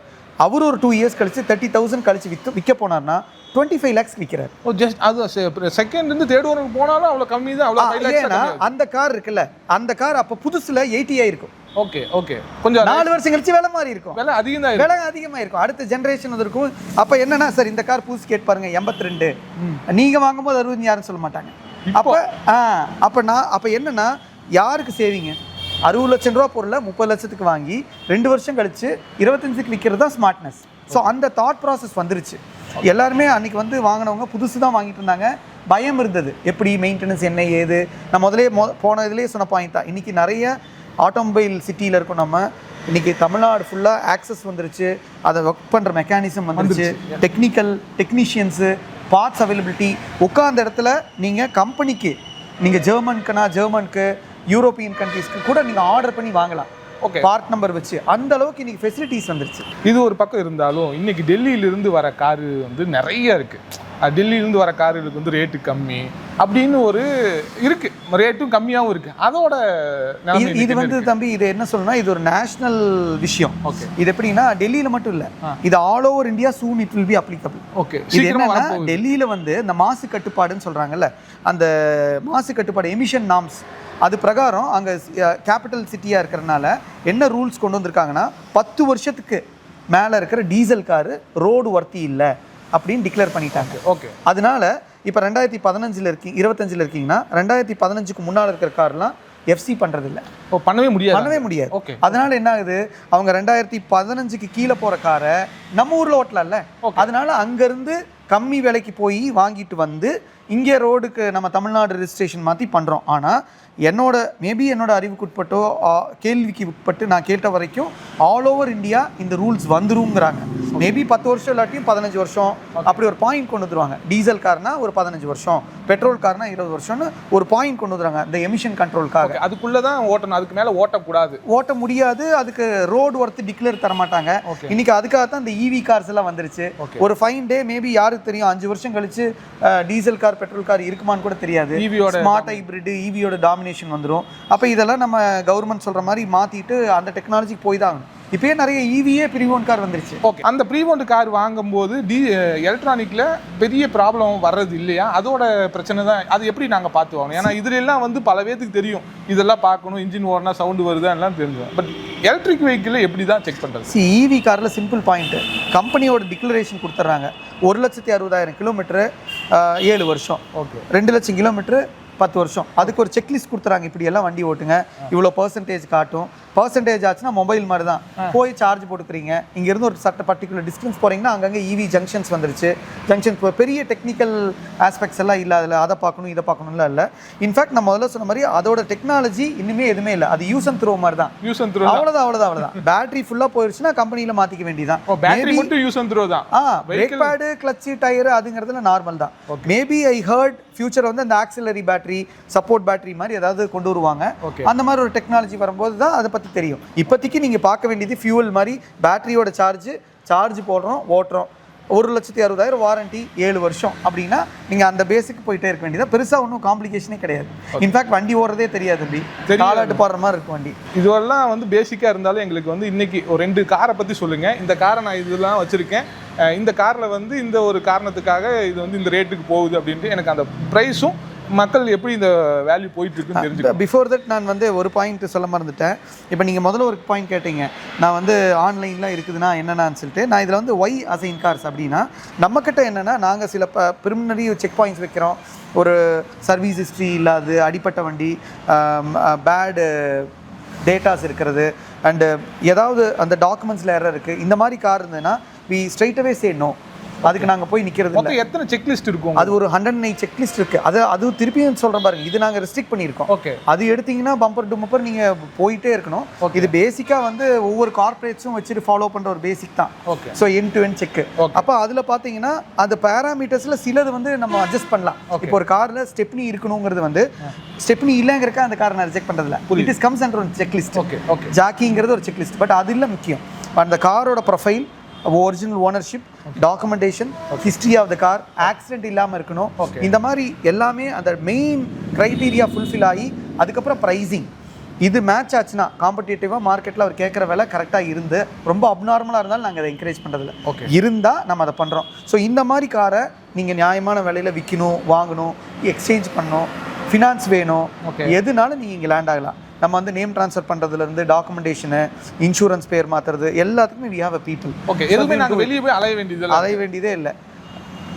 அவர் ஒரு 2 இயர்ஸ் கழிச்சு 30,000 கழிச்சு விற்க போனார்னா 25 lakhs விற்கிறார். ஓ, ஜஸ்ட் அது செகண்ட் இருந்து தேர்ட் ஒன் போனாலும் அவ்வளோ கம்மி தான். அவ்வளோ 5 lakhs. அந்த கார் இருக்குல்ல, அந்த கார் அப்போ புதுசில் 80 ஆயிருக்கும். ஓகே, ஓகே, கொஞ்சம் 4 வருஷம் கழிச்சு விலை மாறி இருக்கும், விலை அதிகமாக இருக்கும். அடுத்த ஜென்ரேஷன் இருக்கும். அப்போ என்னன்னா, சார் இந்த கார் புதுசு கேட்டு பாருங்க 82, நீங்கள் வாங்கும்போது 60 யாரும் சொல்ல மாட்டாங்க. அப்போ என்னன்னா யாருக்கு சேவிங்க? 60 லட்சம் ரூபா பொருளை 30 லட்சத்துக்கு வாங்கி 2 வருஷம் கழிச்சு 25க்கு விற்கிறது தான் ஸ்மார்ட்னஸ். ஸோ அந்த தாட் ப்ராசஸ் வந்துருச்சு. எல்லாருமே அன்றைக்கி வந்து வாங்கினவங்க புதுசு தான் வாங்கிட்டு இருந்தாங்க, பயம் இருந்தது எப்படி மெயின்டெனன்ஸ் என்ன ஏது. நான் முதலே போன இதுலேயே சொன்ன பாயிண்ட் தான். இன்றைக்கி நிறைய ஆட்டோமொபைல் சிட்டியில் இருக்கும். நம்ம இன்றைக்கி தமிழ்நாடு ஃபுல்லாக ஆக்சஸ் வந்துருச்சு, அதை ஒர்க் பண்ணுற மெக்கானிசம் வந்துருச்சு, டெக்னீஷியன்ஸு, பார்ட்ஸ் அவைலபிலிட்டி. உட்கார்ந்த இடத்துல நீங்கள் கம்பெனிக்கு நீங்கள் ஜெர்மனுக்கு யூரோப்பியன் கண்ட்ரீஸ்க்கு கூட நீங்கள் ஆர்டர் பண்ணி வாங்கலாம். ஓகே, பார்ட் நம்பர் வச்சு அந்த அளவுக்கு இன்னைக்கு ஃபெசிலிட்டிஸ் வந்துருச்சு. இது ஒரு பக்கம் இருந்தாலும் இன்னைக்கு டெல்லியிலிருந்து வர காரு வந்து நிறைய இருக்கு. டெல்லியிலேருந்து வர கார்களுக்கு வந்து ரேட்டு கம்மி அப்படின்னு ஒரு இருக்கு, ரேட்டும் கம்மியாகவும் இருக்கு. அதோட இது வந்து தம்பி இது என்ன சொல்லணும்னா இது ஒரு நேஷனல் விஷயம். ஓகே, இது எப்படின்னா டெல்லியில மட்டும் இல்ல, இது all over India soon it will be applicable. Okay, டெல்லியில வந்து இந்த மாசு கட்டுப்பாடுன்னு சொல்றாங்கல்ல, அந்த மாசு கட்டுப்பாடு எமிஷன் நார்ம்ஸ், அது பிரகாரம் அங்கே கேபிட்டல் சிட்டியாக இருக்கிறதுனால என்ன ரூல்ஸ் கொண்டு வந்திருக்காங்கன்னா 10 வருஷத்துக்கு மேலே இருக்கிற டீசல் காரு ரோடு ஒர்த்தி இல்லை அப்படின்னு டிக்ளேர் பண்ணிட்டாங்க. ஓகே, அதனால இப்போ 2015 இருக்கீங்க 25 இருக்கீங்கன்னா 2015க்கு முன்னால் இருக்கிற கார்லாம் எஃப்சி பண்ணுறது இல்லை, பண்ணவே முடியாது. ஓகே, அதனால என்ன ஆகுது, அவங்க 2015க்கு கீழே போகிற காரை நம்ம ஊரில் ஓட்டலாம்ல, அதனால அங்கேருந்து கம்மி விலைக்கு போய் வாங்கிட்டு வந்து இங்கே ரோடுக்கு நம்ம தமிழ்நாடு ரெஜிஸ்ட்ரேஷன் மாற்றி பண்ணுறோம். ஆனால் என்னோட அறிவுக்குட்பட்டோ கேள்விக்கு உட்பட்டு நான் கேட்ட வரைக்கும் ஆல் ஓவர் இந்தியா இந்த ரூல்ஸ் வந்துருங்கிறாங்க. மேபி 10 வருஷம் இல்லாட்டியும் 15 வருஷம் அப்படி ஒரு பாயிண்ட் கொண்டு வந்துருவாங்க. டீசல் கார்னா ஒரு 15 வருஷம், பெட்ரோல் கார்னா 20 வருஷம்னு ஒரு பாயிண்ட் கொண்டு வந்துருவாங்க இந்த எமிஷன் கண்ட்ரோல்காக. அதுக்குள்ளே தான் ஓட்டணும், அதுக்கு மேலே ஓட்ட முடியாது, அதுக்கு ரோடு ஒர்த்து டிக்ளேர் தர மாட்டாங்க. இன்னைக்கு அதுக்காக தான் இந்த இவி கார்ஸ் எல்லாம் வந்துருச்சு. ஒரு ஃபைன் டே மேபி யாருக்கு தெரியும், 5 வருஷம் கழிச்சு டீசல் கார் பெட்ரோல் கார் இருக்குமான்னு கூட தெரியாது. ஸ்மார்ட் ஹைபிரிட் ஈவியோட டாமினேஷன் வந்துடும். அப்போ இதெல்லாம் நம்ம கவர்மெண்ட் சொல்ற மாதிரி மாத்திட்டு அந்த டெக்னாலஜி போய் தான் ஆகணும். இப்பயே நிறைய ஈவியே ப்ரீஓன் கார் வந்துருச்சு. ஓகே, அந்த ப்ரீஓன் கார் வாங்கும்போது எலக்ட்ரானிக்ல பெரிய ப்ராப்ளம் வர்றது இல்லையா? அதோட பிரச்சனை தான். அது எப்படி நாங்கள் பார்த்து வாங்கணும்? ஏன்னா இதுல எல்லாம் வந்து பல பேருக்கு தெரியும், இதெல்லாம் பார்க்கணும், இன்ஜின் ஓடனா சவுண்டு வருதா எல்லாம் தெரியும். பட் எலக்ட்ரிக் வெஹிக்கிள் எப்படி தான் செக் பண்ணுறது? இவி காரில் சிம்பிள் பாயிண்ட், கம்பெனியோட டிக்ளரேஷன் கொடுத்துட்றாங்க. 1,60,000 கிலோமீட்டரு 7 வருஷம், ஓகே, 2 லட்சம் கிலோமீட்டரு 10 வருஷம். அதுக்கு ஒரு செக்லிஸ்ட் கொடுத்துறாங்க, இப்படி எல்லாம் வண்டி ஓட்டுங்க, இவ்வளோ பர்சன்டேஜ் காட்டும். பர்சன்டேஜ் ஆச்சுன்னா மொபைல் மாதிரி தான், போய் சார்ஜ் போட்டுக்கிறீங்க. இங்கேருந்து ஒரு பர்டிகுலர் டிஸ்டன்ஸ் போகிறீங்கன்னா அங்கங்கே இவி ஜங்ஷன்ஸ் வந்துருச்சு. ஜங்ஷன் பெரிய டெக்னிக்கல் ஆஸ்பெக்ட்ஸ் எல்லாம் இல்லை, அதில் அதை பார்க்கணும் இதை பார்க்கணும்லாம் இல்லை. இன்ஃபேக்ட் நான் முதல்ல சொன்ன மாதிரி அதோட டெக்னாலஜி இன்னுமே எதுவுமே இல்லை, அது யூஸ் அண்ட் த்ரோ மாதிரி தான். அவ்வளோதான். பேட்டரி ஃபுல்லாக போயிடுச்சுன்னா கம்பெனியில் மாற்றிக்க வேண்டியதான். பிரேக் பேடு, கிளச்சு, டயரு அதுங்கிறதுல நார்மல் தான். மேபி ஐ ஹர்ட் ஃபியூச்சர் வந்து அந்த ஆக்சிலரி பேட்டரி, சப்போர்ட் பேட்டரி மாதிரி ஏதாவது கொண்டு வருவாங்க. அந்த மாதிரி ஒரு டெக்னாலஜி வரும்போது தான் அதை பற்றி தெரியும். இப்போதைக்கு நீங்கள் பார்க்க வேண்டியது ஃபியூவல் மாதிரி பேட்டரியோட சார்ஜ் போடுறோம், ஓட்டுறோம், 1,60,000 வாரண்டி 7 வருஷம் அப்படின்னா நீங்கள் அந்த பேஸுக்கு போயிட்டே இருக்க வேண்டியது. பெருசாக ஒன்றும் காம்ப்ளிகேஷனே கிடையாது. இன்ஃபேக்ட் வண்டி ஓடுறதே தெரியாது, அப்படி காலாட்டு பாடுற மாதிரி இருக்கும் வண்டி. இதெல்லாம் வந்து பேசிக்காக இருந்தாலும் எங்களுக்கு வந்து இன்னைக்கு ஒரு 2 காரை பற்றி சொல்லுங்கள். இந்த காரை நான் இதெல்லாம் வச்சுருக்கேன், இந்த காரில் வந்து இந்த ஒரு காரணத்துக்காக இது வந்து இந்த ரேட்டுக்கு போகுது அப்படின்ட்டு எனக்கு அந்த ப்ரைஸும் மக்கள் எப்படி இந்த வேல்யூ போயிட்டு இருக்குன்னு தெரிஞ்சு. பிஃபோர் தட் நான் வந்து ஒரு பாயிண்ட் சொல்ல மறந்துட்டேன். இப்போ நீங்கள் முதல்ல ஒரு பாயிண்ட் கேட்டீங்க, நான் வந்து ஆன்லைன்லாம் இருக்குதுன்னா என்னென்னு சொல்லிட்டு. நான் இதில் வந்து ஒய் அசைன் கார்ஸ் அப்படின்னா நம்மக்கிட்ட என்னென்னா நாங்கள் சில ப்ரிலிமினரி செக் பாயிண்ட்ஸ் வைக்கிறோம். ஒரு சர்வீஸ் ஹிஸ்ட்ரி இல்லாது, அடிப்பட்ட வண்டி, பேடு டேட்டாஸ் இருக்கிறது, அண்டு ஏதாவது அந்த டாக்குமெண்ட்ஸில் எரர் இருக்குது, இந்த மாதிரி கார் இருந்ததுன்னா we straight away say no. அதுக்கு நாங்கள் போய் நிற்கிறது இல்லை. எத்தனை செக்லிஸ்ட் இருக்கும்? அது ஒரு 108 செக்லிஸ்ட் இருக்குது. அது திருப்பியும் சொல்கிற பாருங்க, இது நாங்கள் ரெஸ்ட்ரிக்ட் பண்ணியிருக்கோம். ஓகே, அது எடுத்தீங்கன்னா பம்பர் டு பம்பர் நீங்கள் போயிட்டே இருக்கணும். இது பேசிக்காக வந்து ஒவ்வொரு கார்பரேட்ஸும் வச்சுட்டு ஃபாலோ பண்ணுற ஒரு பேசிக் தான். Okay, so end to end check. அப்போ அதில் பார்த்தீங்கன்னா அந்த பேராமீட்டர்ஸில் சிலது வந்து நம்ம அட்ஜஸ்ட் பண்ணலாம். இப்போ ஒரு காரில் ஸ்டெப்னி இருக்கணுங்கிறது வந்து ஸ்டெப்னி இல்லைங்கிறக்க அந்த காரை நான் ரிஜெக்ட் பண்ணுறதில்ல. இட் இஸ் கம்ஸ் அண்டர் ஒரு செக்லிஸ்ட். ஓகே, ஜாக்கிங்கிறது ஒரு செக்லிஸ்ட். பட் அது இல்லை முக்கியம், அந்த காரோட profile, original ownership, documentation, history of the car, accident இல்லாமல் இருக்கணும். இந்த மாதிரி எல்லாமே அந்த மெயின் க்ரைட்டீரியா ஃபுல்ஃபில் ஆகி அதுக்கப்புறம் ப்ரைஸிங் இது மேட்ச் ஆச்சுன்னா காம்படிட்டிவாக மார்க்கெட்டில் அவர் கேட்குற விலை கரெக்டாக இருந்து, ரொம்ப அப்நார்மலாக இருந்தாலும் நாங்கள் அதை என்கரேஜ் பண்ணுறதில்ல. இருந்தால் நம்ம அதை பண்ணுறோம். ஸோ இந்த மாதிரி காரை நீங்கள் நியாயமான விலையில் விற்கணும், வாங்கணும், எக்ஸ்சேஞ்ச் பண்ணணும், ஃபினான்ஸ் வேணும், எதுனாலும் நீங்கள் இங்கே லேண்ட் ஆகலாம். நம்ம வந்து நேம் ட்ரான்ஸ்ஃபர் பண்ணுறதுலேருந்து டாக்குமெண்டேஷனு, இன்சூரன்ஸ் பேர் மாற்றுறது எல்லாத்துக்குமே we have a people. Okay, எதுவுமே நாங்கள் வெளியே போய் அலைய வேண்டியதே இல்லை.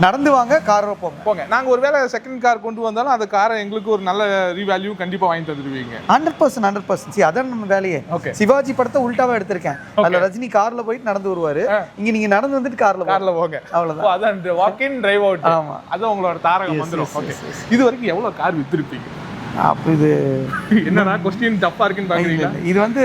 நடந்து வாங்க, கார் போங்க. போங்க. நாங்க ஒருவேளை செகண்ட் கார் கொண்டு வந்தாலும் அந்த காரை எங்களுக்கு ஒரு நல்ல ரீவேல்யூ கண்டிப்பா வாங்கி தந்துடுவீங்க. 100%. See, அதான் நம்ம வேலையே. சிவாஜி படத்தை உல்டாவா எடுத்திருக்கேன். அதுல ரஜினி கார்ல போயிட்டு நடந்து வருவாரு, இங்க நீங்க நடந்து வந்துட்டு கார்ல போங்க. அவ்வளவுதான். அதான் வாக் இன் டிரைவ் அவுட். ஆமா, அது உங்களோட தாரக மந்திரம். ஓகே, இது வரைக்கும் எவ்வளவு கார் வித்திருப்பீங்க? அப்போ இது என்னன்னா கொஸ்டின் டஃப்பா இருக்குன்னு பாக்குறீங்களா? இது வந்து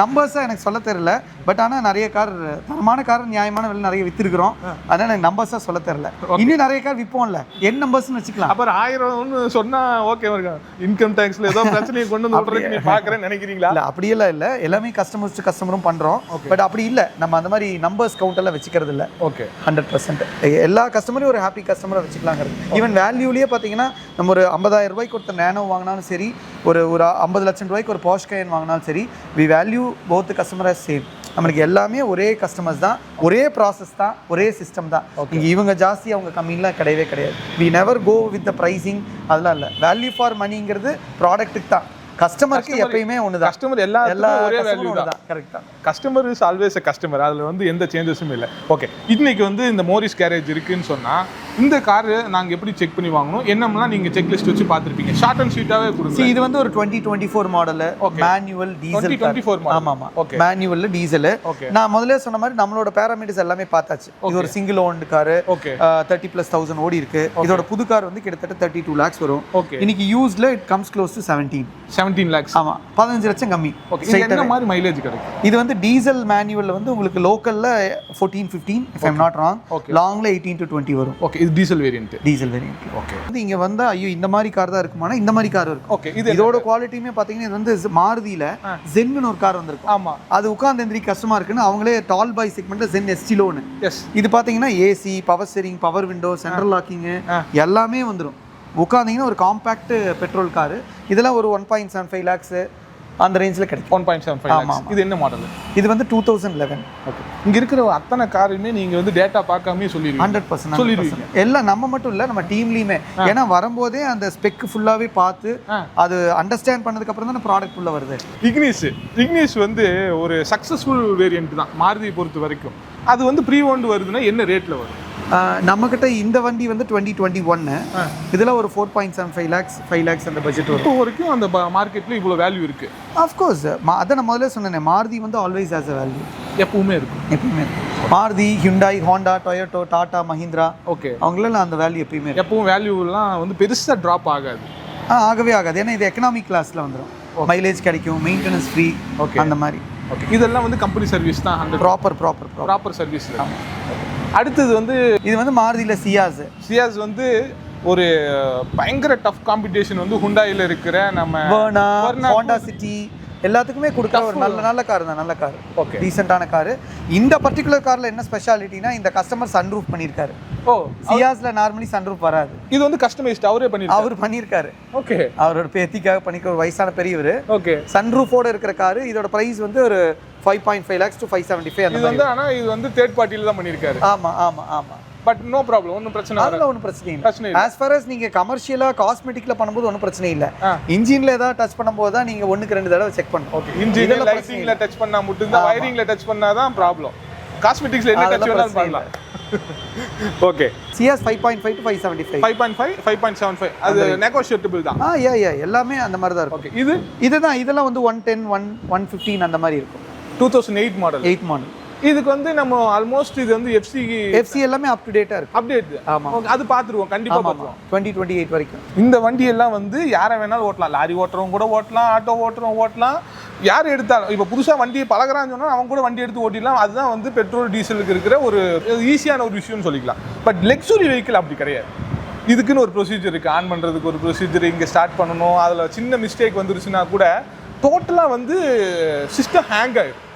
நம்பர்ஸாக எனக்கு சொல்ல தெரியல, பட் ஆனால் நிறைய கார், தரமான கார், நியாயமான விலை நிறைய விற்றுருக்குறோம். அதனால் எனக்கு நம்பர்ஸாக சொல்ல தெரியல. இன்னும் நிறைய கார் விற்போம்ல, என் நம்பர்ஸ்னு வச்சுக்கலாம். அப்புறம் 1000 சொன்னால் ஓகே இருக்கும். இன்கம் டேக்ஸில் ஏதோ பிரச்சனையை கொண்டு வந்து விட்றதுக்கு நீ பார்க்குறேன்னு நினைக்கிறீங்களா? இல்லை, அப்படியெல்லாம் இல்லை. எல்லாமே கஸ்டமர்ஸ் டு கஸ்டமரும் பண்ணுறோம். பட் அப்படி இல்லை, நம்ம அந்த மாதிரி நம்பர்ஸ் கவுண்டெல்லாம் வச்சுக்கிறது இல்லை. ஓகே, 100% எல்லா கஸ்டமரையும் ஒரு ஹாப்பி கஸ்டமரை வச்சுக்கலாங்கிறது. ஈவன் வேல்யூலேயே பார்த்தீங்கன்னா, நம்ம ஒரு 50,000 ரூபாய்க்கு ஒருத்தர் நேனோ வாங்கினாலும் சரி, ஒரு 50 லட்சம் ரூபாய்க்கு ஒரு பாஷ் காயின் வாங்கினாலும் சரி, we value both customer as same. நம்மளுக்கு எல்லாமே ஒரே கஸ்டமர்ஸ் தான், ஒரே ப்ராசஸ் தான், ஒரே சிஸ்டம் தான். இவங்க ஜாஸ்தி அவங்க கம்மிலாம் கிடையவே கிடையாது. We never go with the pricing, அதெல்லாம் இல்லை. வேல்யூ ஃபார் மணிங்கிறது ப்ராடக்ட்டுக்கு தான். கஸ்டமருக்கு எப்பயுமே ஒண்ணுதான். கஸ்டமர் எல்லா ஒரே வேல்யூ தான். கரெக்ட் தான். Customer is always a customer. அதுல வந்து எந்த சேஞ்சஸும் இல்லை. ஓகே, இன்னைக்கு வந்து இந்த மோரிஸ் கேரேஜ் இருக்குன்னு சொன்னா இந்த கார் நாங்க எப்படி செக் பண்ணி வாங்கணும், என்னமெல்லாம் நீங்க செக் லிஸ்ட் வச்சு பார்த்திருப்பீங்க. ஷார்ட் அண்ட் ஸ்வீட்டாவே கொடுங்க. இது வந்து ஒரு 2024 மாடல் மேனுவல் டீசல். 2024 மாடல். ஆமா. Okay, manual diesel. நான் முதல்ல சொன்ன மாதிரி நம்மளோட பாராமீட்டர்ஸ் எல்லாமே பார்த்தாச்சு. இது ஒரு சிங்கிள் ஓன்ட் கார். 30,000+ ஓடி இருக்கு. இதோட புது கார் வந்து கிட்டத்தட்ட 32 lakhs வரும். இன்னைக்கு யூஸ்ல it comes close to 17 lakhs. ஆமா, 15 லட்சம் கம்மி. என்ன மாதிரி மைலேஜ் கிடைக்கும்? இது வந்து டீசல் மேனுவல்ல வந்து உங்களுக்கு லோக்கல்ல 14-15 if I'm not wrong, லாங்ல 18-20 வரும். ஓகே, இது டீசல் வேரியன்ட். ஓகே, இங்க வந்தா ஐயோ இந்த மாதிரி கார் தான் இருக்குமானா இந்த மாதிரி கார் இருக்கும். ஓகே, இதோட குவாலிட்டியுமே பாத்தீங்கன்னா இது வந்து மாருதியில ஜென்னு ஒரு கார் வந்திருக்கு. ஆமா, அது உட்கார்ந்து எந்திரி கஷ்டமா இருக்குன்னு அவங்களே டால் பாய் செக்மெண்ட்ல ஜென் எஸ்டிலோன்னு. எஸ், இது பாத்தீங்கன்னா AC, power steering, power window, central locking எல்லாமே வந்துடும். உட்காந்தீங்கன்னா ஒரு காம்பாக்ட் பெட்ரோல் காரு. இதெல்லாம் ஒரு 1.75 lakhs அந்த ரேஞ்சில் கிடைக்கும். 1.75 lakhs. இது என்ன மாடல்? இது வந்து 2011. ஓகே, இங்க இருக்கிற அத்தனை காருமே நீங்க வந்து டேட்டா பார்க்காம சொல்லிடுவீங்க. 100% சொல்லிடுவீங்க. எல்லாம் நம்ம மட்டும் இல்ல, நம்ம டீம்லயுமே. ஏன்னா வரும்போதே அந்த ஸ்பெக் ஃபுல்லாவே பார்த்து அது அண்டர்ஸ்டாண்ட் பண்ணதுக்கு அப்புறம் தான் ப்ராடக்ட் உள்ள வருது. இக்னிஸ் வந்து ஒரு சக்சஸ்ஃபுல் வேரியன்ட் தான் மாருதி பொறுத்த வரைக்கும். அது வந்து ப்ரீ ஓன்ட் வருதுன்னா என்ன ரேட்ல வரும்? நம்மக்கிட்ட இந்த வண்டி வந்து 2021. இதில் ஒரு 4.75 lakhs 5 lakhs அந்த பட்ஜெட் வரும். இப்போ வரைக்கும் அந்த மார்க்கெட்டில் இவ்வளோ வேல்யூ இருக்குது. ஆஃப்கோர்ஸ், அதை நான் முதல்ல சொன்னேன், மாருதி வந்து ஆல்வேஸ் ஹேஸ் அ வேல்யூ. எப்பவுமே இருக்கும். Maruti, Hyundai, Honda, Toyota, Tata, Mahindra, okay, அவங்களால அந்த வேல்யூ எப்பயுமே எப்பவும் வேல்யூலாம் வந்து பெருசாக ட்ராப் ஆகாது. ஆகவே ஆகாது. ஏன்னா இது எக்கனாமிக் கிளாஸில் வந்துடும். மைலேஜ் கிடைக்கும், மெயின்டெனன்ஸ் ஃப்ரீ. ஓகே, அந்த மாதிரி. ஓகே, இதெல்லாம் வந்து கம்பெனி சர்வீஸ் தான். Proper service. அடுத்தது வந்து இது வந்து மாருதியில சியாஸ் வந்து ஒரு பயங்கர டஃப் காம்படிஷன் வந்து ஹுண்டாயில இருக்கிற நம்ம ஹோண்டா சிட்டி எல்லாத்துக்குமே கொடுக்குற ஒரு நல்ல கார் தான். நல்ல கார். ஓகே, டீசென்ட்டான கார். இந்த பர்டிகுலர் கார்ல என்ன ஸ்பெஷாலிட்டினா இந்த கஸ்டமர் சன்ரூஃப் பண்ணியிருக்காரு. சியாஸ்ல நார்மலி சன்ரூஃப் வராது. இது வந்து கஸ்டமைஸ்ட் அவர் பண்ணியிருக்காரு. ஓகே, அவரோட பேத்திக்காக பண்ணிக்க ஒரு வயசான பெரியவர். ஓகே, சன்ரூஃபோட இருக்கிற கார். இதோட பிரைஸ் வந்து ஒரு 5.5 lakhs to 575. இது வந்து ஆனா இது வந்து தேர்ட் பார்ட்டில தான் பண்ணிருக்காரு. ஆமா. பட் நோ ப்ராப்ளம், ஒன்றும் பிரச்சனை இல்லை. ஒன்றும் பிரச்சனை இல்லை. ஆஸ் ஃபார் அஸ் நீங்கள் கமர்ஷியலாக காஸ்மெட்டிக்கில் பண்ணும்போது ஒன்றும் பிரச்சனை இல்லை. இன்ஜினில் ஏதாவது டச் பண்ணும்போது தான் நீங்கள் 1-2 தடவை செக் பண்ணணும். ஓகே, இன்ஜினில் லைட்டிங்கில் டச் பண்ணால் மட்டும்தான், வயரிங்கில் டச் பண்ணால் தான் ப்ராப்ளம். காஸ்மெட்டிக்ஸில் என்ன டச் வேணாலும் பண்ணலாம். Okay, CS 5.5 to 575. 5.5 5.75 அது நெகோஷியபிள் தான். எல்லாமே அந்த மாதிரி தான் இருக்கும். ஓகே, இதெல்லாம் வந்து 110 115 அந்த மாதிரி இருக்கும். 2008 மாடல். 8 மாடல். இதுக்கு வந்து நம்ம ஆல்மோஸ்ட் இது வந்து எஃப்சி எல்லாமே அப் டு டேட்டா இருக்கு. அப்டேட். ஆமா, அது பாத்துருவோம், கண்டிப்பா பாத்துருவோம். 2028 வரைக்கும் இந்த வண்டி எல்லாம் வந்து யாரை வேணாலும் ஓட்டலாம். லாரி ஓட்டுறவங்க கூட ஓட்டலாம், ஆட்டோ ஓட்டுறவங்க ஓட்டலாம். யார் எடுத்தாலும் இப்போ புதுசா வண்டியை பழகுறான்னு சொன்னா அவங்க கூட வண்டி எடுத்து ஓட்டிடலாம். அதுதான் வந்து பெட்ரோல் டீசலுக்கு இருக்கிற ஒரு ஈஸியான ஒரு விஷயம்னு சொல்லிக்கலாம். பட் லக்ஸுரி வெஹிக்கிள் அப்படி கிடையாது. இதுக்குன்னு ஒரு ப்ரொசீஜர் இருக்கு. ஆன் பண்றதுக்கு ஒரு ப்ரொசீஜர், இங்க ஸ்டார்ட் பண்ணணும். அதுல சின்ன மிஸ்டேக் வந்துருச்சுன்னா கூட டோட்டலா வந்து சிஸ்டம் ஹேங் ஆயிடும்.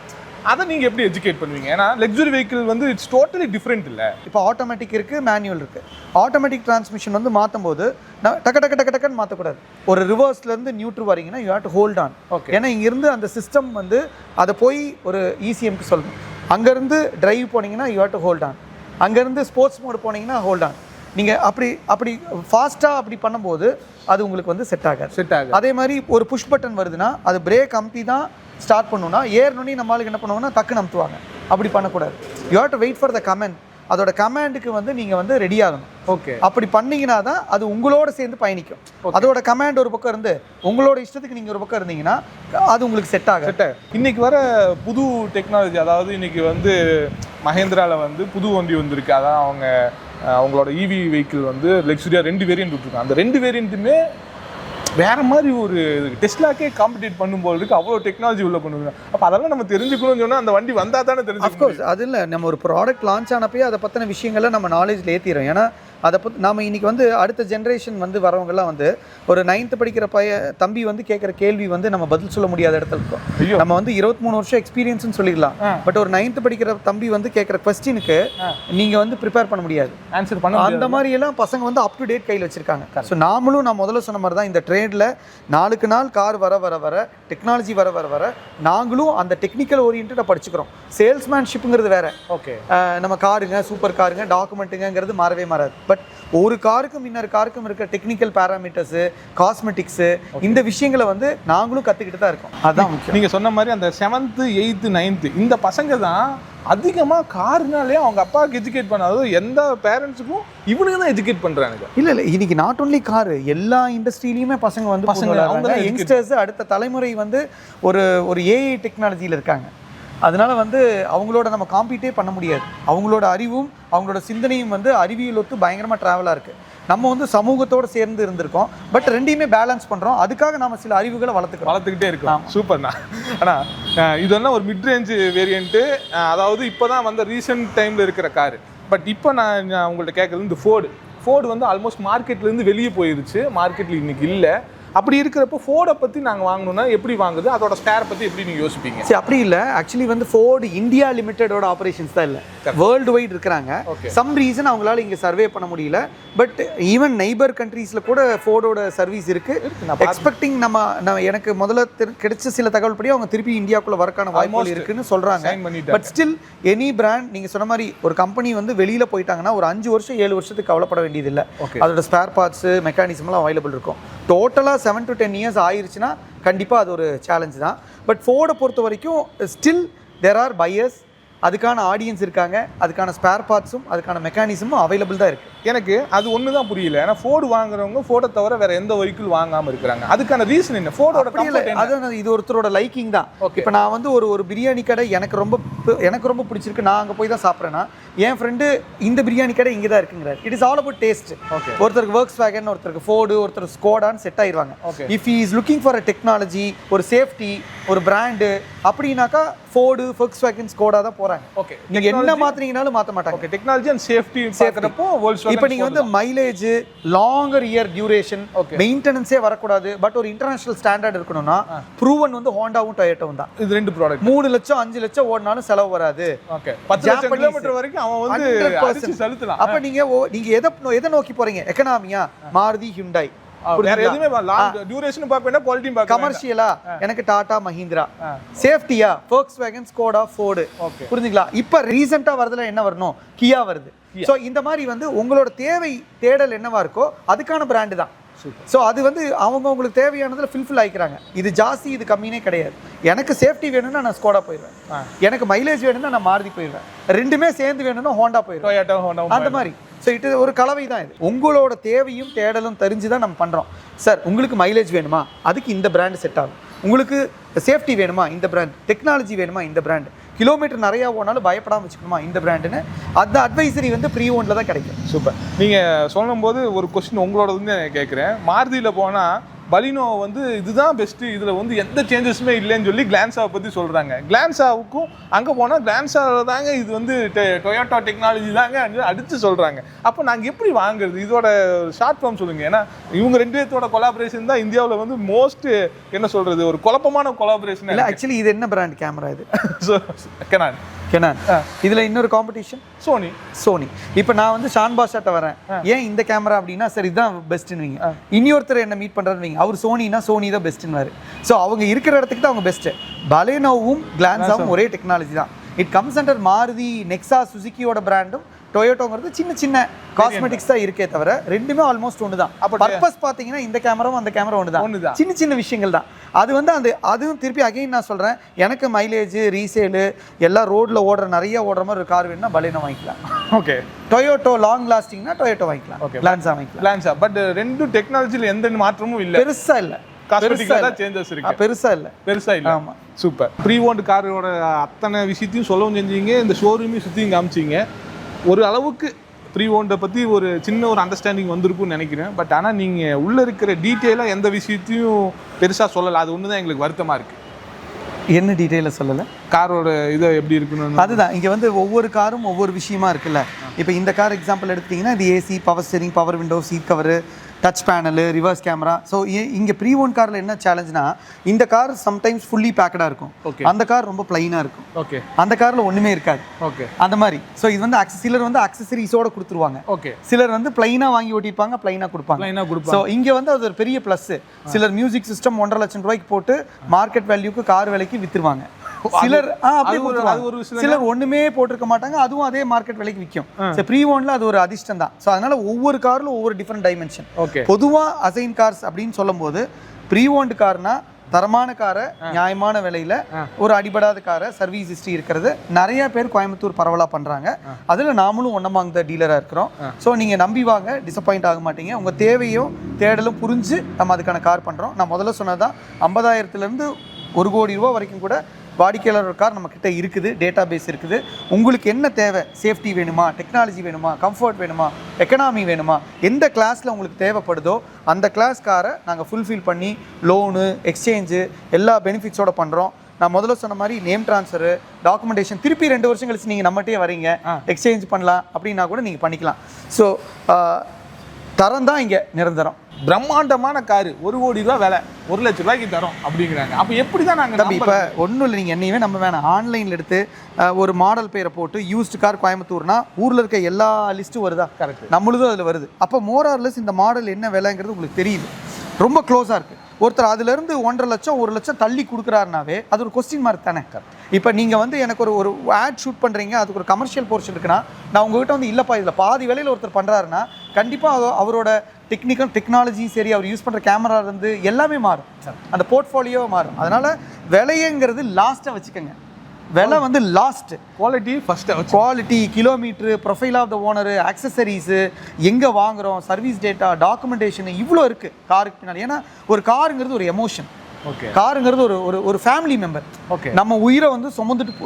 அதை நீங்கள் எப்படி எஜுகேட் பண்ணுவீங்க? ஏன்னா லக்ஸுரி வெஹிக்கிள் வந்து இட்ஸ் டோட்டலி டிஃப்ரெண்ட் இல்லை. இப்போ ஆட்டோமேட்டிக் இருக்குது, மேனுவல் இருக்குது. ஆட்டோமேட்டிக் டிரான்ஸ்மிஷன் வந்து மாற்றும் போது டக்குன்னு மாற்றக்கூடாது. ஒரு ரிவர்ஸ்லேருந்து நியூட்ரு வரீங்கன்னா you have to hold on. Okay, ஏன்னா இங்கேருந்து அந்த சிஸ்டம் வந்து அதை போய் ஒரு இசிஎம்க்கு சொல்லணும். அங்கேருந்து டிரைவ் போனீங்கன்னா you have to hold on. அங்கேருந்து ஸ்போர்ட்ஸ் மோட் போனீங்கன்னா ஹோல்ட் ஆன். நீங்கள் அப்படி ஃபாஸ்ட்டாக அப்படி பண்ணும்போது அது உங்களுக்கு வந்து செட் ஆகாது. அதே மாதிரி ஒரு புஷ் பட்டன் வருதுன்னா அது பிரேக் அமுத்தி தான் ஸ்டார்ட் பண்ணணும்னா ஏறணுன்னே நம்மளுக்கு என்ன பண்ணுவாங்கன்னா டக்குன்னு அமுத்துவாங்க. அப்படி பண்ணக்கூடாது. You have to wait for the comment. அதோட கமாண்டுக்கு வந்து நீங்கள் வந்து ரெடி ஆகணும். ஓகே, அப்படி பண்ணீங்கன்னா தான் அது உங்களோட சேர்ந்து பயணிக்கும். அதோட கமாண்ட் ஒரு பக்கம் இருந்து உங்களோட இஷ்டத்துக்கு நீங்கள் ஒரு பக்கம் இருந்தீங்கன்னா அது உங்களுக்கு செட் ஆகும். இன்னைக்கு வர புது டெக்னாலஜி, அதாவது இன்னைக்கு வந்து மஹேந்திராவில் வந்து புது வண்டி வந்திருக்கு. அதான் அவங்களோட இவி வெஹிக்கிள் வந்து லக்ஸுரியாக 2 வேரியன்ட் விட்டுருக்காங்க. அந்த 2 வேரியண்ட்டுமே வேற மாதிரி ஒரு டெஸ்லாக்கே காம்படிட் பண்ணும்போது இருக்கு. அவ்வளோ டெக்னாலஜி உள்ள பண்ணுவாங்க. அப்போ அதெல்லாம் நம்ம தெரிஞ்சுக்கணும்னு சொன்னால் அந்த வண்டி வந்தால் தானே தெரிஞ்சுக்கணும். அஃப்கோர்ஸ் அது இல்லை, நம்ம ஒரு ப்ராடக்ட் லான்ச் ஆனப்பே அதை பற்றின விஷயங்களை நம்ம நாலேஜில் ஏற்றிடும். ஏன்னா அதை பற்றி நாம் இன்றைக்கி வந்து அடுத்த ஜென்ரேஷன் வந்து வரவங்கெல்லாம் வந்து ஒரு 9th படிக்கிற தம்பி வந்து கேட்குற கேள்வி வந்து நம்ம பதில் சொல்ல முடியாத இடத்துல இருக்கோம். நம்ம வந்து 23 வருஷம் எக்ஸ்பீரியன்ஸ்னு சொல்லிடலாம். பட் ஒரு 9th படிக்கிற தம்பி வந்து கேட்குற கொஸ்டினுக்கு நீங்கள் வந்து ப்ரிப்பேர் பண்ண முடியாது, ஆன்சர் பண்ண. அந்த மாதிரி எல்லாம் பசங்க வந்து அப் டு டேட் கையில் வச்சிருக்காங்க. ஸோ நாமளும் நான் முதல்ல சொன்ன மாதிரி தான் இந்த ட்ரேடில் நாளுக்கு நாள் கார் வர டெக்னாலஜி வர நாங்களும் அந்த டெக்னிக்கல் ஓரியன்டாக படிச்சுக்கிறோம். சேல்ஸ்மேன்ஷிப்புங்கிறது வேற. ஓகே, நம்ம காருங்க, சூப்பர் காருங்க, டாக்குமெண்ட்டுங்கிறது மாறவே மாறாது. பட் ஒரு காருக்கும் இன்னொரு காருக்கும் இருக்க டெக்னிக்கல் பேராமீட்டர்ஸு, காஸ்மெட்டிக்ஸு, இந்த விஷயங்களை வந்து நாங்களும் கற்றுக்கிட்டு தான் இருக்கோம். அதுதான் முக்கியம். நீங்கள் சொன்ன மாதிரி அந்த 7th 8th 9th இந்த பசங்க தான் அதிகமாக காருனாலே அவங்க அப்பாவுக்கு எஜுகேட் பண்ணாதோ எந்த பேரண்ட்ஸுக்கும் இவனுக்கு தான் எஜுகேட் பண்ணுறாங்க. இல்லை இன்னைக்கு நாட் ஒன்லி காரு, எல்லா இண்டஸ்ட்ரியிலையுமே பசங்க வந்து யங்ஸ்டர்ஸ் அடுத்த தலைமுறை வந்து ஒரு ஏஐ டெக்னாலஜியில் இருக்காங்க. அதனால வந்து அவங்களோட நம்ம காம்பீட்டே பண்ண முடியாது. அவங்களோட அறிவும் அவங்களோட சிந்தனையும் வந்து அறிவியல் ஒத்து பயங்கரமாக ட்ராவலாக இருக்குது. நம்ம வந்து சமூகத்தோடு சேர்ந்து இருந்திருக்கோம். பட் ரெண்டையுமே பேலன்ஸ் பண்ணுறோம். அதுக்காக நம்ம சில அறிவுகளை வளர்த்துக்கிட்டே இருக்கோம். சூப்பர்ண்ணா. ஆனால் இதெல்லாம் ஒரு மிட் ரேஞ்சு வேரியண்ட்டு, அதாவது இப்போ தான் வந்து ரீசெண்ட் டைமில் இருக்கிற காரு. பட் இப்போ நான் உங்கள்கிட்ட கேட்குறது இந்த ஃபோர்டு வந்து ஆல்மோஸ்ட் மார்க்கெட்லேருந்து வெளியே போயிருச்சு. மார்க்கெட்டில் இன்னைக்கு இல்லை. அப்படி இருக்கிறப்போ ஃபோர்டை பற்றி நாங்கள் வாங்கணும்னா எப்படி வாங்குது, அதோட ஸ்பேர் பற்றி எப்படி நீங்கள் யோசிப்பீங்க? சரி, அப்படி இல்லை. ஆக்சுவலி வந்து ஃபோர்டு இந்தியா லிமிட்டடோட ஆப்ரேஷன்ஸ் தான் இல்லை, வேர்ல்டு வைட் இருக்கிறாங்க. சம் ரீசன் அவங்களால இங்கே சர்வே பண்ண முடியல. பட் ஈவன் நெய்பர் கண்ட்ரீஸில் கூட ஃபோர்டோட சர்வீஸ் இருக்குது. எக்ஸ்பெக்டிங் நம்ம எனக்கு முதல்ல கிடைச்ச சில தகவல் படி அவங்க திருப்பி இந்தியாவுக்குள்ள வரக்கான வாய்ப்புகள் இருக்குன்னு சொல்கிறாங்க. பட் ஸ்டில் எனி பிராண்ட் நீங்கள் சொன்ன மாதிரி ஒரு கம்பெனி வந்து வெளியில் போயிட்டாங்கன்னா ஒரு 5 வருஷம் 7 வருஷத்துக்கு கவலைப்பட வேண்டியதில்லை. அதோட ஸ்பேர் பார்ட்ஸு மெக்கானிசம்லாம் அவைலபிள் இருக்கும். டோட்டலாக 7 to 10 years ஆயிடுச்சுன்னா கண்டிப்பாக அது ஒரு சேலஞ்ச் தான். பட் ஃபோர்டை பொறுத்த வரைக்கும் ஸ்டில் தேர் ஆர் பையர்ஸ், அதுக்கான ஆடியன்ஸ் இருக்காங்க, அதுக்கான ஸ்பேர் பார்ட்ஸும் அதுக்கான மெக்கானிசமும் அவைலபிள் தான் இருக்குது. எனக்கு அது ஒன்று தான் புரியல. ஏன்னா ஃபோர்டு வாங்குறவங்க ஃபோர்டை தவிர வேற எந்த வெஹிக்கிள் வாங்காமல் இருக்கிறாங்க. அதுக்கான ரீசன் என்ன? ஃபோர்டோட அதான் இது ஒருத்தரோட லைக்கிங் தான். இப்போ நான் வந்து ஒரு பிரியாணி கடை எனக்கு ரொம்ப பிடிச்சிருக்கு, நான் அங்கே போய் தான் சாப்பிட்றேன்னா என் ஃப்ரெண்டு இந்த பிரியாணி கடை இங்கே தான் இருக்குங்கிறார். It is all about taste. ஒருத்தருக்கு ஒர்க்ஸ் வேகன், ஒருத்தருக்கு ஃபோர்டு, ஒருத்தர் ஸ்கோடான்னு செட் ஆயிடுவாங்க. If he is looking for a technology, ஒரு சேஃப்டி, ஒரு பிராண்டு அப்படின்னாக்கா ஃபோர்டு, ஒர்க்ஸ் வேகன், ஸ்கோடா தான் போகிறாங்க. ஓகே, நீங்க என்ன மாத்துறீங்கனாலும் மாத்த மாட்டாங்க. ஓகே, டெக்னாலஜி அண்ட் சேஃப்டி பார்க்கறப்போ வோல்க்ஸ்வேகன். இப்போ நீங்க வந்து மைலேஜ், லாங்கர் இயர் டியூரேஷன், மெயின்டெனன்ஸே வரக்கூடாது, பட் ஒரு இன்டர்நேஷனல் ஸ்டாண்டர்ட் இருக்கணும்னா ப்ரூவன் வந்து ஹோண்டாவும் டொயோட்டாவும் தான். இது 2 ப்ராடக்ட் 3 லட்சம் 5 லட்சம் ஓடினாலும் செலவு வராது. ஓகே, 10 கிலோமீட்டர் வரைக்கும் அவன் வந்து அடிச்சு செலுத்தலாம். அப்ப நீங்க எதை நோக்கி போறீங்க? எகனாமியா? மாருதி, ஹிண்டாய். எதுவுமே லாங் டியூரேஷன் பாப்பேனா, குவாலிட்டியும் பாப்பேன். கமர்ஷியலா எனக்கு டாடா, மஹிந்திரா. சேஃப்டியா Volkswagen, ஸ்கோடா, ஃபோர்டு. புரிஞ்சுங்களா? இப்ப ரீசெண்டா வரதுல என்ன வரணும்? கியா வருது. சோ இந்த மாதிரி வந்து உங்களோட தேடல் என்னவா இருக்கோ அதுக்கான பிராண்டு தான். ஸோ அது வந்து அவங்களுக்கு தேவையானதில் ஃபில்ஃபில் ஆகிக்கிறாங்க. இது ஜாஸ்தி இது கம்மினே கிடையாது. எனக்கு சேஃப்டி வேணும்னா நான் ஸ்கோடா போயிடுவேன், எனக்கு மைலேஜ் வேணும்னா நான் மாருதி போயிடுவேன், ரெண்டுமே சேர்ந்து வேணும்னா ஹோண்டா போயிடுவேன், அந்த மாதிரி. ஸோ இது ஒரு கலவை தான். இது உங்களோட தேவையும் தேடலும் தெரிஞ்சு தான் நம்ம பண்ணுறோம். சார் உங்களுக்கு மைலேஜ் வேணுமா, அதுக்கு இந்த பிராண்டு செட் ஆகும். உங்களுக்கு சேஃப்டி வேணுமா, இந்த பிராண்ட். டெக்னாலஜி வேணுமா, இந்த பிராண்ட். கிலோமீட்டர் நிறையா போனாலும் பயப்படாமல் வச்சுக்கணுமா, இந்த பிராண்டுன்னு. அந்த அட்வைசரி வந்து ப்ரீ ஓனில் தான் கிடைக்கும். சூப்பர். நீங்கள் சொல்லும்போது ஒரு கொஸ்டின் உங்களோட வந்து நான் கேட்குறேன். மாருதியில் போனால் பலினோ வந்து இதுதான் பெஸ்ட்டு, இதில் வந்து எந்த சேஞ்சஸுமே இல்லைன்னு சொல்லி கிளான்ஸாவை பற்றி சொல்கிறாங்க. கிளான்ஸாவுக்கும் அங்கே போனால் கிளான்ஸாவில் தாங்க இது வந்து டொயோட்டா டெக்னாலஜி தாங்க அடித்து சொல்கிறாங்க. அப்போ நாங்கள் எப்படி வாங்குறது? இதோட ஷார்ட் ஃபார்ம் சொல்லுங்கள். ஏன்னா இவங்க 2 பேர்த்தோட கொலாபரேஷன் தான் இந்தியாவில் வந்து மோஸ்ட் என்ன சொல்கிறது ஒரு குழப்பமான கொலாபரேஷன். இல்லை ஆக்சுவலி இது என்ன பிராண்ட் கேமரா இது? கெனான். இதில் இன்னொரு காம்படிஷன் சோனி. இப்போ நான் வந்து ஷான் பாஷாட்ட வரேன், ஏன் இந்த கேமரா அப்படின்னா சார் இதுதான் பெஸ்ட்டுன்னு. இன்னொருத்தர் என்ன மீட் பண்ணுறாருன்னு, அவர் சோனி தான் பெஸ்ட்டுன்னு. ஸோ அவங்க இருக்கிற இடத்துக்கு தான் அவங்க பெஸ்ட்டு. பலேனோவும் கிளான்ஸாவும் ஒரே டெக்னாலஜி தான். It comes under Maruti, Nexa, சுசுக்கியோட பிராண்டும் டொயோட்டோங்கிறது சின்ன காஸ்மெட்டிக்ஸ் தான் இருக்கே தவிர ரெண்டுமே ஆல்மோஸ்ட் ஒன்று தான். அப்போ பர்பஸ் பார்த்தீங்கன்னா இந்த கேமராவும் அந்த கேமரா ஒன்று தான், சின்ன விஷயங்கள் தான். அது வந்து அதுவும் திருப்பி அகைன் நான் சொல்கிறேன், எனக்கு மைலேஜ் ரீசேலு எல்லாம் ரோட்டில் நிறைய ஓடுற மாதிரி ஒரு கார் வேணும்னா பலேனோ வாங்கிக்கலாம். ஓகே. டொயோட்டோ லாங் லாஸ்டிங்னா டொயோட்டோ வாங்கிக்கலாம். ஓகே. லான்ஸா வாங்கிக்கலாம். லான்ஸா. பட் ரெண்டு டெக்னாலஜியில் எந்த மாற்றமும் இல்லை, பெருசா இல்லை, காஸ்மெட்டிக்கலா சேஞ்சஸ் இருக்கு, பெருசா இல்லை. ஆமா. சூப்பர். ப்ரீ ஓன்ட் காரோட அத்தனை விஷயத்தையும் சொல்லவும் செஞ்சீங்க, இந்த ஷோரூமையும் சுற்றியும் காமிச்சிங்க. ஒரு அளவுக்கு ப்ரீ ஓன்டை பற்றி ஒரு சின்ன ஒரு அண்டர்ஸ்டாண்டிங் வந்திருக்கும்னு நினைக்கிறேன். பட் ஆனால் நீங்கள் உள்ளே இருக்கிற டீட்டெயிலாக எந்த விஷயத்தையும் பெருசாக சொல்லலை, அது ஒன்று தான் எங்களுக்கு வருத்தமாக இருக்குது. என்ன டீட்டெயிலாக சொல்லலை? காரோட இதை எப்படி இருக்குன்னு. அதுதான் இங்கே வந்து ஒவ்வொரு காரும் ஒவ்வொரு விஷயமா இருக்குல்ல. இப்போ இந்த கார் எக்ஸாம்பிள் எடுத்திங்கன்னா இது AC, power steering, power window, seat cover, touch panel, reverse camera. So இங்கே ப்ரீ ஓன் காரில் என்ன சேலஞ்சுனா, இந்த கார் சம்டைம்ஸ் ஃபுல்லி பேக்கடாக இருக்கும், அந்த கார் ரொம்ப பிளைனாக இருக்கும், ஓகே, அந்த காரில் ஒன்றுமே இருக்காது, ஓகே, அந்த மாதிரி. ஸோ இது வந்து சிலர் வந்து அக்சசரிஸோட கொடுத்துருவாங்க, ஓகே, சிலர் வந்து பிளைனாக வாங்கி ஓட்டிருப்பாங்க, பிளைனாக கொடுப்பாங்க. ஸோ இங்கே வந்து அது ஒரு பெரிய ப்ளஸ். சிலர் மியூசிக் சிஸ்டம் 1.5 லட்சம் ரூபாய்க்கு போட்டு மார்க்கெட் வேல்யூக்கு கார் விலைக்கு விற்றுருவாங்க. சிலர் சிலர் ஒண்ணுமே போட்டிருக்க மாட்டாங்க, அதுவும் அதே மார்க்கெட் விலைக்கு விற்கும். ப்ரீ ஓன்ல அது ஒரு அதிர்ஷ்டம் தான். ஸோ அதனால ஒவ்வொரு கார்ல ஒவ்வொரு டிஃபரெண்ட் டைமென்ஷன். பொதுவா அசைன் கார்ஸ் அப்படின்னு சொல்லும் போது ப்ரீ ஓன்டு கார்னா தரமான காரை நியாயமான விலையில ஒரு அடிபடாத காரை சர்வீஸ் ஹிஸ்டரி இருக்கிறது நிறைய பேர் கோயம்புத்தூர் பரவலா பண்றாங்க. அதுல நாமளும் ஒன் அமாங் த டீலரா இருக்கிறோம். ஸோ நீங்க நம்பி வாங்க, டிசப்பாயிண்ட் ஆக மாட்டீங்க. உங்க தேவையும் தேடலும் புரிஞ்சு நம்ம அதுக்கான கார் பண்றோம். நான் முதல்ல சொன்னதான் 50,000 1 கோடி ரூபா வரைக்கும் கூட வாடிக்கையாளர் கார் நம்ம கிட்ட இருக்குது, டேட்டா பேஸ் இருக்குது. உங்களுக்கு என்ன தேவை, சேஃப்டி வேணுமா, டெக்னாலஜி வேணுமா, கம்ஃபர்ட் வேணுமா, எக்கனாமி வேணுமா, எந்த கிளாஸில் உங்களுக்கு தேவைப்படுதோ அந்த கிளாஸ் காரை நாங்கள் ஃபுல்ஃபில் பண்ணி லோனு, எக்ஸ்சேஞ்சு எல்லா பெனிஃபிட்ஸோட பண்ணுறோம். நான் முதல்ல சொன்ன மாதிரி நேம் ட்ரான்ஸ்ஃபரு, டாக்குமெண்டேஷன், திருப்பி 2 வருஷம் கழிச்சு நீங்கள் நம்மகிட்டே வரீங்க, எக்ஸ்சேஞ்ச் பண்ணலாம் அப்படின்னா கூட நீங்கள் பண்ணிக்கலாம். ஸோ தரம் தான் இங்கே நிரந்தரம். பிரம்மாண்டமான காரு 1 கோடி ரூபா விலை, 1 லட்ச ரூபாய்க்கு தரோம் அப்படிங்கிறாங்க. அப்போ எப்படி தான் நாங்கள் இப்போ ஒன்றும் இல்லை, நீங்கள் என்னையுமே நம்ம வேணாம், ஆன்லைனில் எடுத்து ஒரு மாடல் பேரை போட்டு யூஸ்டு கார் கோயம்புத்தூர்னா ஊரில் இருக்க எல்லா லிஸ்ட்டும் வருதா? கரெக்ட், நம்மளுதும் அதில் வருது. அப்போ மோரார்லெஸ் இந்த மாடல் என்ன விலைங்கிறது உங்களுக்கு தெரியுது, ரொம்ப க்ளோஸாக இருக்குது. ஒருத்தர் அதுலேருந்து 1.5 லட்சம் 1 லட்சம் தள்ளி கொடுக்குறாருனாவே அது ஒரு கொஸ்டின் மார்க் தானே. இப்போ நீங்கள் வந்து எனக்கு ஒரு ஆட் ஷூட் பண்ணுறீங்க, அதுக்கு ஒரு கமர்ஷியல் போர்ஷன் இருக்குன்னா நான் உங்ககிட்ட வந்து இல்லைப்பா இதில் பாதி விலையில் ஒருத்தர் பண்ணுறாருன்னா கண்டிப்பாக அவரோட டெக்னாலஜியும் சரி, அவர் யூஸ் பண்ணுற கேமரா இருந்து எல்லாமே மாறும், அந்த போர்ட்ஃபோலியோ மாறும். அதனால் விலையங்கிறது லாஸ்ட்டாக வச்சுக்கோங்க. விலை வந்து last, quality first. Quality, kilometre, profile of the owner, accessories, எங்கே வாங்குகிறோம், சர்வீஸ் டேட்டா, டாக்குமெண்டேஷன், இவ்வளோ இருக்குது காருக்கு பின்னாடி. ஏன்னா ஒரு காருங்கிறது ஒரு எமோஷன். ஓகே, காருங்கிறது ஒரு ஃபேமிலி மெம்பர். ஓகே, நம்ம உயிரை வந்து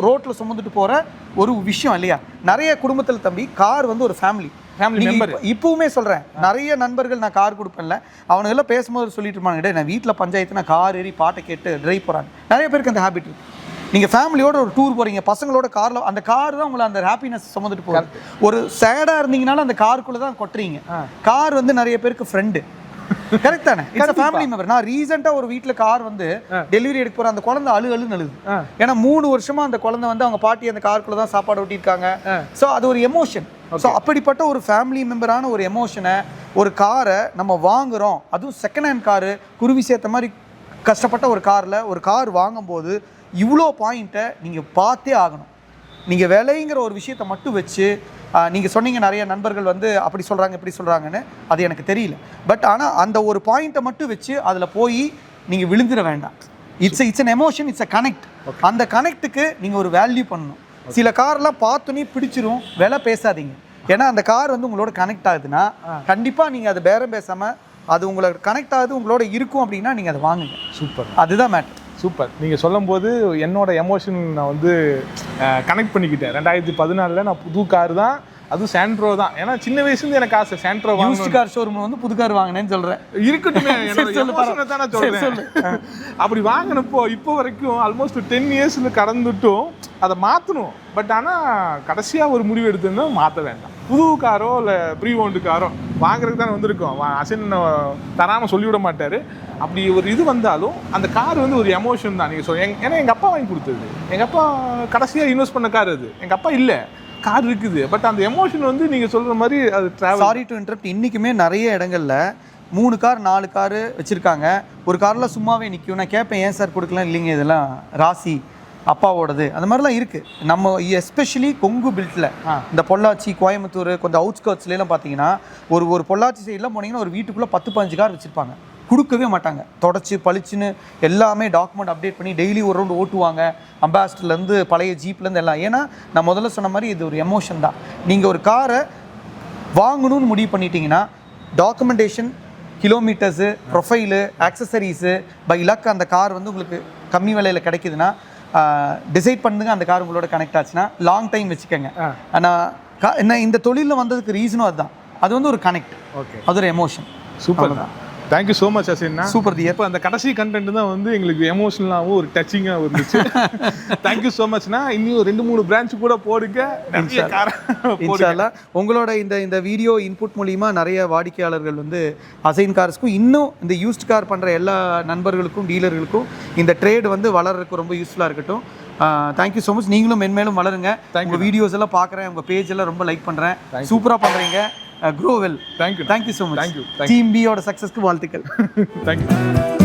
ரோட்டில் சுமந்துட்டு போகிற ஒரு விஷயம் இல்லையா? நிறைய குடும்பத்தில் தம்பி கார் வந்து ஒரு ஃபேமிலி மெம்பர். இப்பவுமே சொல்கிறேன், நிறைய நண்பர்கள் நான் கார் கொடுப்பேன்ல, அவனுங்கெல்லாம் பேசும்போது சொல்லிட்டு இருப்பாங்க, நான் வீட்டில் பஞ்சாயத்து நான் கார் ஏறி பாட்டை கேட்டு டிரைவ் போகிறாங்க. நிறைய பேருக்கு அந்த ஹேபிட் இருக்குது. நீங்கள் ஃபேமிலியோட ஒரு டூர் போகிறீங்க, பசங்களோட காரில், அந்த கார் தான் உங்களை அந்த ஹாப்பினஸ் சுமந்துட்டு போகிறது. ஒரு சேடாக இருந்தீங்கனாலும் அந்த காருக்குள்ளே தான் கொட்டுறீங்க. கார் வந்து நிறைய பேருக்கு ஃப்ரெண்டு. கரெக்ட் தானே? It's a family member. நான் ரீசெண்டா ஒரு வீட்ல கார் வந்து டெலிவரி எடுக்க போற அந்த குழந்தை அழுன்னு அழுது. ஏன்னா 3 வருஷமா அந்த குழந்தை வந்து அவங்க பாட்டி அந்த காருக்குள்ள தான் சாப்பாடு ஊட்டிருக்காங்க. ஸோ அது ஒரு எமோஷன். ஸோ அப்படிப்பட்ட ஒரு ஃபேமிலி மெம்பரான ஒரு எமோஷனை, ஒரு காரை நம்ம வாங்குறோம், அதுவும் செகண்ட் ஹேண்ட் காரு, குருவி சேர்த்த மாதிரி கஷ்டப்பட்ட ஒரு காரில் ஒரு கார் வாங்கும்போது இவ்வளோ பாயிண்ட்டை நீங்கள் பார்த்தே ஆகணும். நீங்கள் விலைங்கிற ஒரு விஷயத்தை மட்டும் வச்சு நீங்கள் சொன்னீங்க நிறைய நண்பர்கள் வந்து அப்படி சொல்கிறாங்க இப்படி சொல்கிறாங்கன்னு, அது எனக்கு தெரியல. பட் ஆனால் அந்த ஒரு பாயிண்ட்டை மட்டும் வச்சு அதில் போய் நீங்கள் விழுந்துட வேண்டாம். It's an emotion, it's a connect. அந்த கனெக்ட்டுக்கு நீங்கள் ஒரு வேல்யூ பண்ணணும். சில கார்லாம் பார்த்தோன்னே பிடிச்சிரும், விலை பேசாதீங்க. ஏன்னா அந்த கார் வந்து உங்களோட கனெக்ட் ஆகுதுன்னா கண்டிப்பாக நீங்கள் அதை பேரம் பேசாமல், அது உங்களோட கனெக்ட் ஆகுது, உங்களோட இருக்கும் அப்படின்னா நீங்கள் அதை வாங்குங்க. சூப்பர், அதுதான் மேட்டர். சூப்பர். நீங்கள் சொல்லும்போது என்னோட எமோஷன் நான் வந்து கனெக்ட் பண்ணிக்கிட்டேன். 2014 நான் புது கார் தான், அதுவும் சாண்ட்ரோ தான். ஏன்னா சின்ன வயசுலேருந்து எனக்கு ஆசை சாண்ட்ரோ வாங்கணும். கார் ஷோரூம் வந்து புது கார் வாங்கினேன்னு சொல்கிறேன். இருக்கட்டுமே, தானே சொல்கிறேன். அப்படி வாங்கினப்போ இப்போ வரைக்கும் ஆல்மோஸ்ட் 10 இயர்ஸில் கடந்துட்டும் அதை மாற்றணும். பட் ஆனால் கடைசியாக ஒரு முடிவு எடுத்துன்னா மாற்ற வேண்டாம். புது காரோ இல்லை ப்ரீ ஓன்டு காரோ வாங்குறதுக்கு தானே வந்திருக்கோம். அசின் தராமல் சொல்லிவிட மாட்டார். அப்படி ஒரு இது வந்தாலும் அந்த கார் வந்து ஒரு எமோஷன் தான். நீங்கள் ஏன்னா எங்கள் அப்பா வாங்கி கொடுத்தது, எங்கள் அப்பா கடைசியாக இன்வெஸ்ட் பண்ண கார் அது. எங்கள் அப்பா இல்லை, கார் இருக்குது. பட் அந்த எமோஷன் வந்து நீங்கள் சொல்கிற மாதிரி அது ட்ராவல். சாரி டு இன்டரப்ட், இன்றைக்குமே நிறைய இடங்களில் 3 கார் 4 காரு வச்சுருக்காங்க. ஒரு காரில் சும்மாவே நிற்கும். நான் கேட்பேன், ஏன் சார் கொடுக்கலாம்? இல்லைங்க, இதெல்லாம் ராசி அப்பாவோடது, அந்த மாதிரிலாம் இருக்குது. நம்ம எஸ்பெஷலி கொங்கு பில்ட்டில் இந்த பொள்ளாச்சி, கோயம்புத்தூர், கொஞ்சம் அவுட்ஸ்கர்ட்ஸ்லாம் பார்த்தீங்கன்னா ஒரு பொள்ளாச்சி சைட்லாம் போனீங்கன்னா ஒரு வீட்டுக்குள்ளே 10-15 கார் வச்சுருப்பாங்க. கொடுக்கவே மாட்டாங்க. தொடச்சி பளிச்சுன்னு எல்லாமே டாக்குமெண்ட் அப்டேட் பண்ணி டெய்லி ஒரு ரவுண்ட் ஓட்டுவாங்க. அம்பாசிடர்லேருந்து பழைய ஜீப்லேருந்து எல்லாம். ஏன்னா நான் முதல்ல சொன்ன மாதிரி இது ஒரு எமோஷன் தான். நீங்கள் ஒரு காரை வாங்கணும்னு முடிவு பண்ணிட்டீங்கன்னா documentation, kilometres, profile, accessories, by luck அந்த கார் வந்து உங்களுக்கு கம்மி விலையில் கிடைக்குதுன்னா டிசைட் பண்ணுங்க. அந்த கார் உங்களோட கனெக்ட் ஆச்சுன்னா லாங் டைம் வச்சுக்கோங்க. ஆனால் என்ன இந்த தொழிலில் வந்ததுக்கு ரீசனும் அதுதான். அது வந்து ஒரு கனெக்ட், ஓகே, அது ஒரு எமோஷன். சூப்பர் தான். தேங்க்யூ ஸோ மச் அசின்னா. Super dear. இப்போ அந்த கடைசி கண்டென்ட் தான் வந்து எங்களுக்கு எமோஷனலாகவும் ஒரு டச்சிங்காக இருந்துச்சு. தேங்க்யூ ஸோ மச்னா. இன்னும் 2-3 பிரான்ச் கூட போடுங்க. இன்ஷால்லா உங்களோட இந்த வீடியோ இன்புட் மூலிமா நிறைய வாடிக்கையாளர்கள் வந்து அசைன் கார்ஸ்க்கும் இன்னும் இந்த யூஸ்ட் கார் பண்ணுற எல்லா நண்பர்களுக்கும் டீலர்களுக்கும் இந்த ட்ரேட் வந்து வளர்றதுக்கு ரொம்ப யூஸ்ஃபுல்லாக இருக்கட்டும். Thank you so much. நீங்களும் மென்மேலும் வளருங்க. உங்கள் வீடியோஸ் எல்லாம் பார்க்குறேன், உங்கள் பேஜ் எல்லாம் ரொம்ப லைக் பண்ணுறேன். சூப்பராக பண்ணுறீங்க. grow well. Thank you. Thank you so much. Thank you. Team B ஓட சக்ஸஸ்க்கு வாழ்த்துக்கள். Thank you.